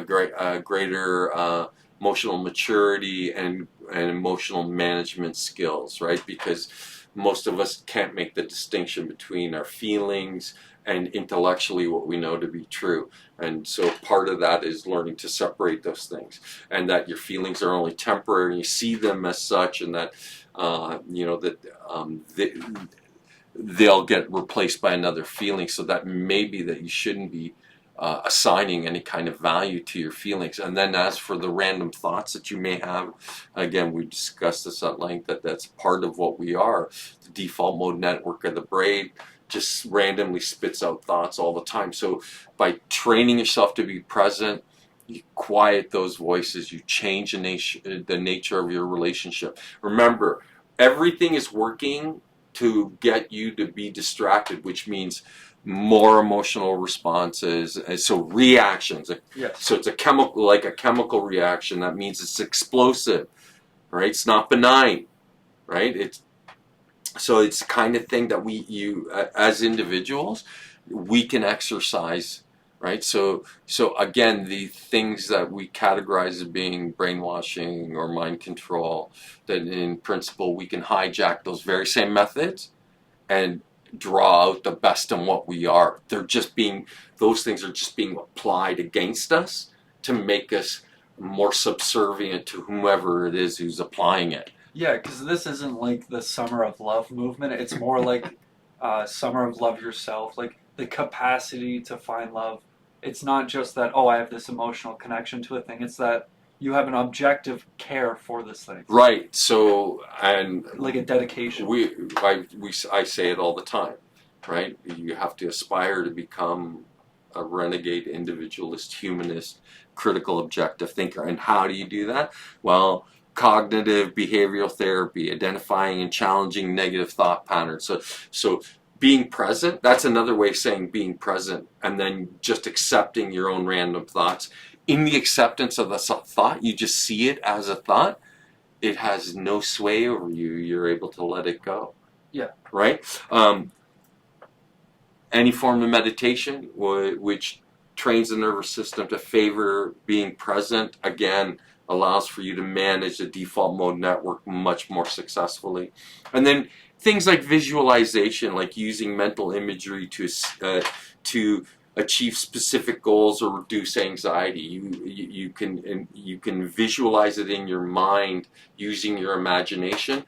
greater emotional maturity and emotional management skills, right? Because most of us can't make the distinction between our feelings and intellectually what we know to be true. And so part of that is learning to separate those things, and that your feelings are only temporary, and you see them as such, and that they'll get replaced by another feeling. So that maybe that you shouldn't be assigning any kind of value to your feelings. And then as for the random thoughts that you may have, again, we discussed this at length, that's part of what we are. The default mode network of the brain just randomly spits out thoughts all the time. So by training yourself to be present, you quiet those voices, you change the nature of your relationship. Remember, everything is working to get you to be distracted, which means more emotional responses, and so reactions. Yes. So it's a chemical reaction. That means it's explosive, right? It's not benign, right? It's the kind of thing that you as individuals, we can exercise, right? So again, the things that we categorize as being brainwashing or mind control, that in principle we can hijack those very same methods and draw out the best in what we are. Those things are just being applied against us to make us more subservient to whomever it is who's applying it. Yeah, because this isn't like the Summer of Love movement. It's more like Summer of Love Yourself, like the capacity to find love. It's not just that, oh, I have this emotional connection to a thing. It's that you have an objective care for this thing. Right. So, and like a dedication. I say it all the time, right? You have to aspire to become a renegade, individualist, humanist, critical, objective thinker. And how do you do that? Well, cognitive behavioral therapy, identifying and challenging negative thought patterns. So being present, that's another way of saying being present, and then just accepting your own random thoughts. In the acceptance of the thought, you just see it as a thought. It has no sway over you. You're able to let it go. Yeah. Right? Any form of meditation which trains the nervous system to favor being present, again, allows for you to manage the default mode network much more successfully. And then things like visualization, like using mental imagery to achieve specific goals or reduce anxiety. You can visualize it in your mind using your imagination.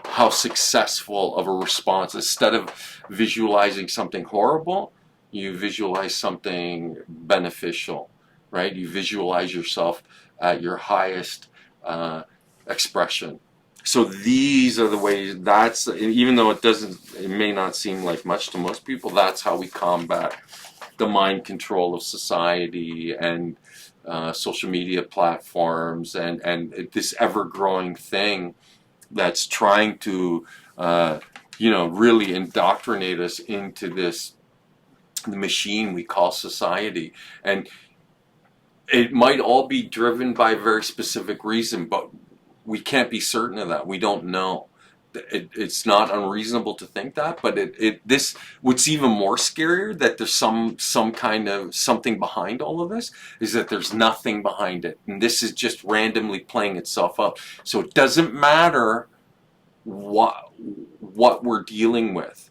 How successful of a response. Instead of visualizing something horrible, you visualize something beneficial, right? You visualize yourself at your highest expression. So these are the ways, even though it may not seem like much to most people, that's how we combat the mind control of society and social media platforms and this ever-growing thing that's trying to really indoctrinate us into the machine we call society. And it might all be driven by a very specific reason, but we can't be certain of that. We don't know. It's not unreasonable to think that, but what's even more scarier, that there's some kind of something behind all of this, is that there's nothing behind it, and this is just randomly playing itself out. So it doesn't matter what we're dealing with.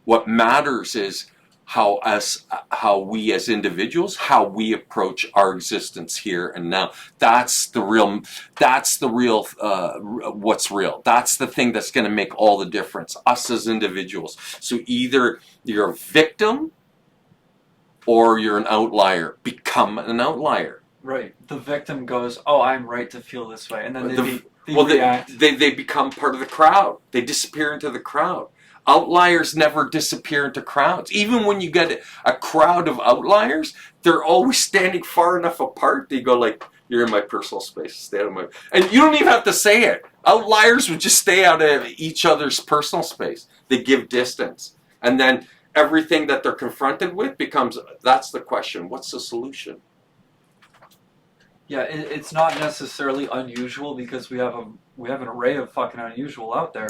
What matters is how we as individuals, how we approach our existence here and now. That's the real what's real. That's the thing that's going to make all the difference, us as individuals. So either you're a victim or you're an outlier. Become an outlier. Right. The victim goes, oh, I'm right to feel this way, and then they react. They become part of the crowd. They disappear into the crowd. Outliers never disappear into crowds. Even when you get a crowd of outliers, they're always standing far enough apart that you go like, you're in my personal space, stay out of my... And you don't even have to say it. Outliers would just stay out of each other's personal space. They give distance. And then everything that they're confronted with becomes, that's the question, what's the solution? Yeah, it's not necessarily unusual, because we have an array of fucking unusual out there.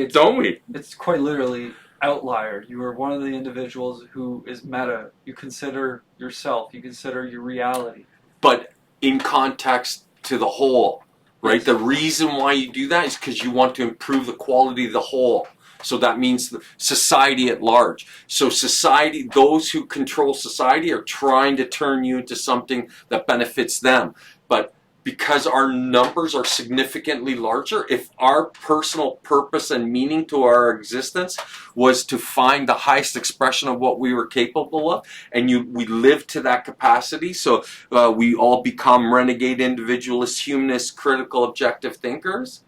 Don't we? It's quite literally outlier. You are one of the individuals who is meta. You consider yourself. You consider your reality. But in context to the whole, right? Yes. The reason why you do that is because you want to improve the quality of the whole. So that means society at large. So society, those who control society are trying to turn you into something that benefits them. But because our numbers are significantly larger, if our personal purpose and meaning to our existence was to find the highest expression of what we were capable of, and we live to that capacity, so we all become renegade individualists, humanists, critical, objective thinkers,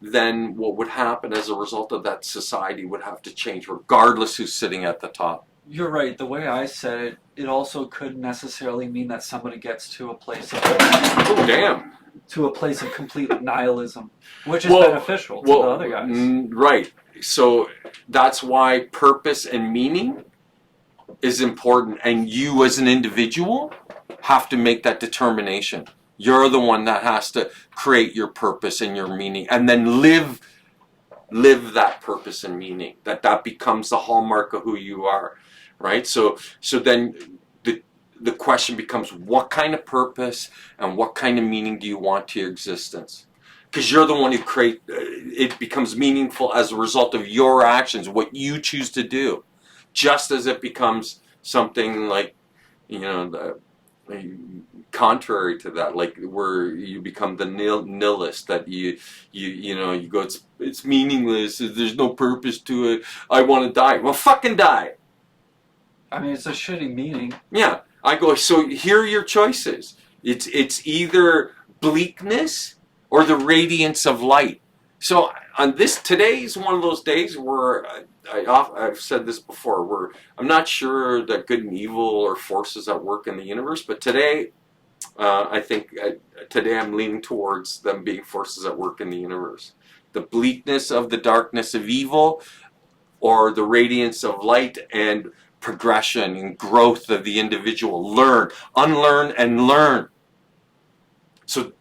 then what would happen as a result of that, society would have to change regardless who's sitting at the top. You're right. The way I said it, it also couldn't necessarily mean that somebody gets to a place of Oh, damn. to a place of complete nihilism, which is beneficial to the other guys. Right. So that's why purpose and meaning is important, and you as an individual have to make that determination. You're the one that has to create your purpose and your meaning, and then live that purpose and meaning. That becomes the hallmark of who you are, right? So then the question becomes, what kind of purpose and what kind of meaning do you want to your existence? Because you're the one who it becomes meaningful as a result of your actions, what you choose to do, just as it becomes something like, contrary to that, like where you become the nihilist, that you go, it's meaningless, there's no purpose to it, I want to die. Well, fucking die. I mean, it's a shitty meaning. Yeah. I go, so here are your choices. It's either bleakness or the radiance of light. So on today's one of those days where I've said this before, where I'm not sure that good and evil are forces at work in the universe, but today, I think today I'm leaning towards them being forces at work in the universe. The bleakness of the darkness of evil, or the radiance of light and progression and growth of the individual. Learn, unlearn, and learn. So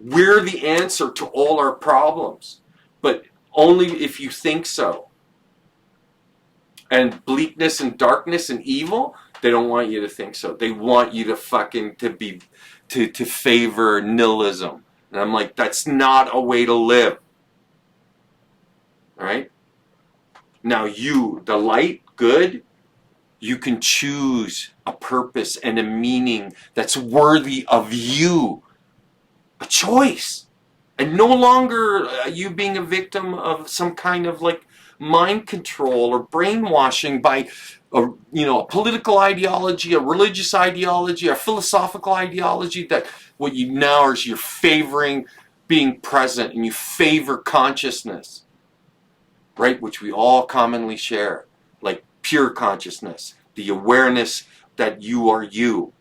we're the answer to all our problems, but only if you think so. And bleakness and darkness and evil, they don't want you to think so. They want you to to favor nihilism. And I'm like, that's not a way to live. All right? Now you, the light, good, you can choose a purpose and a meaning that's worthy of you. A choice. And no longer you being a victim of some kind of like mind control or brainwashing by a political ideology, a religious ideology, a philosophical ideology, that what you now is you're favoring being present, and you favor consciousness, right? Which we all commonly share, like pure consciousness, the awareness that you are you.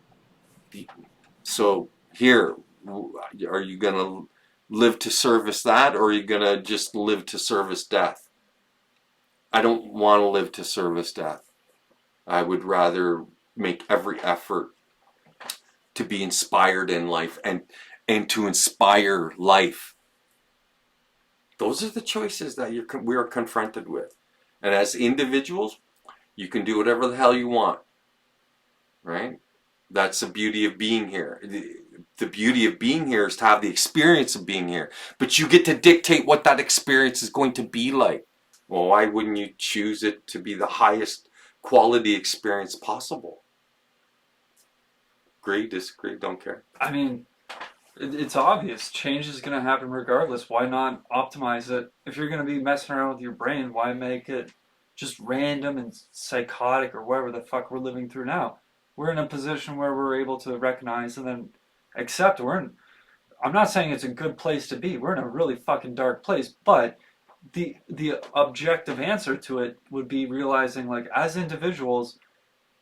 So here, are you going to live to service that, or are you going to just live to service death? I don't want to live to service death. I would rather make every effort to be inspired in life and to inspire life. Those are the choices that we are confronted with. And as individuals, you can do whatever the hell you want. Right? That's the beauty of being here. The beauty of being here is to have the experience of being here. But you get to dictate what that experience is going to be like. Well, why wouldn't you choose it to be the highest quality experience possible? Agree, disagree, don't care. I mean, it's obvious. Change is going to happen regardless. Why not optimize it? If you're going to be messing around with your brain, why make it just random and psychotic or whatever the fuck we're living through now? We're in a position where we're able to recognize and then accept. I'm not saying it's a good place to be. We're in a really fucking dark place, but the objective answer to it would be realizing, like, as individuals,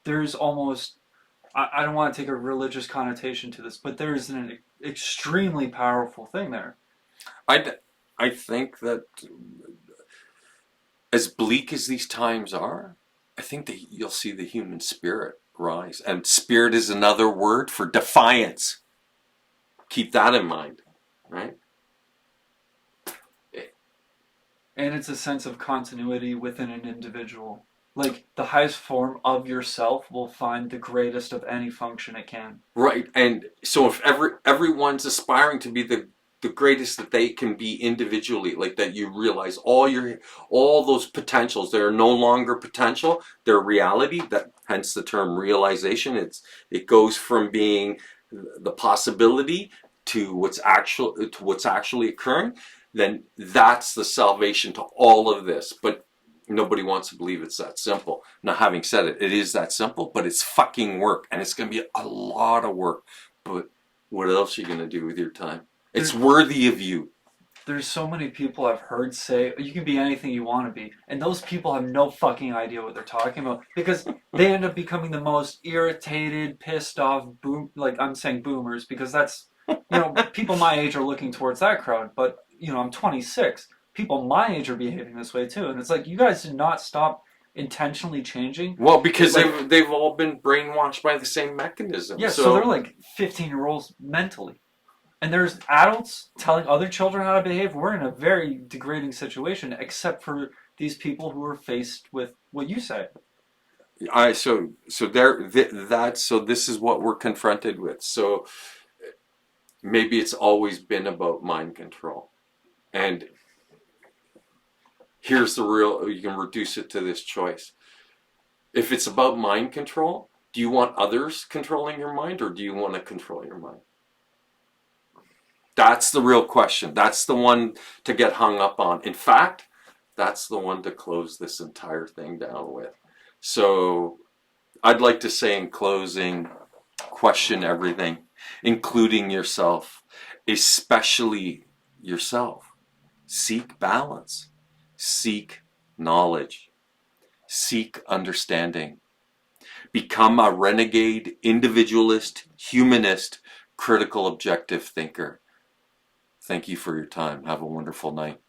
there's almost, I don't want to take a religious connotation to this, but there's an extremely powerful thing there. I think that as bleak as these times are, I think that you'll see the human spirit rise. And spirit is another word for defiance. Keep that in mind, right? And it's a sense of continuity within an individual. Like, the highest form of yourself will find the greatest of any function it can. Right, and so if everyone's aspiring to be the greatest that they can be individually, like that you realize all those potentials, they are no longer potential, they're reality, that hence the term realization. It goes from being the possibility to what's actually occurring, then that's the salvation to all of this. But nobody wants to believe it's that simple. Now, having said it, it is that simple, but it's fucking work, and it's going to be a lot of work. But what else are you going to do with your time? It's worthy of you. There's so many people I've heard say, you can be anything you want to be. And those people have no fucking idea what they're talking about. Because they end up becoming the most irritated, pissed off, I'm saying boomers, because that's, people my age are looking towards that crowd. But, I'm 26. People my age are behaving this way too. And it's like, you guys did not stop intentionally changing. Well, because they've all been brainwashed by the same mechanism. Yeah, so they're like 15-year-olds mentally. And there's adults telling other children how to behave. We're in a very degrading situation, except for these people who are faced with what you say. So this is what we're confronted with. So maybe it's always been about mind control. And here's you can reduce it to this choice. If it's about mind control, do you want others controlling your mind, or do you want to control your mind? That's the real question. That's the one to get hung up on. In fact, that's the one to close this entire thing down with. So I'd like to say in closing, question everything, including yourself, especially yourself. Seek balance. Seek knowledge. Seek understanding. Become a renegade, individualist, humanist, critical, objective thinker. Thank you for your time. Have a wonderful night.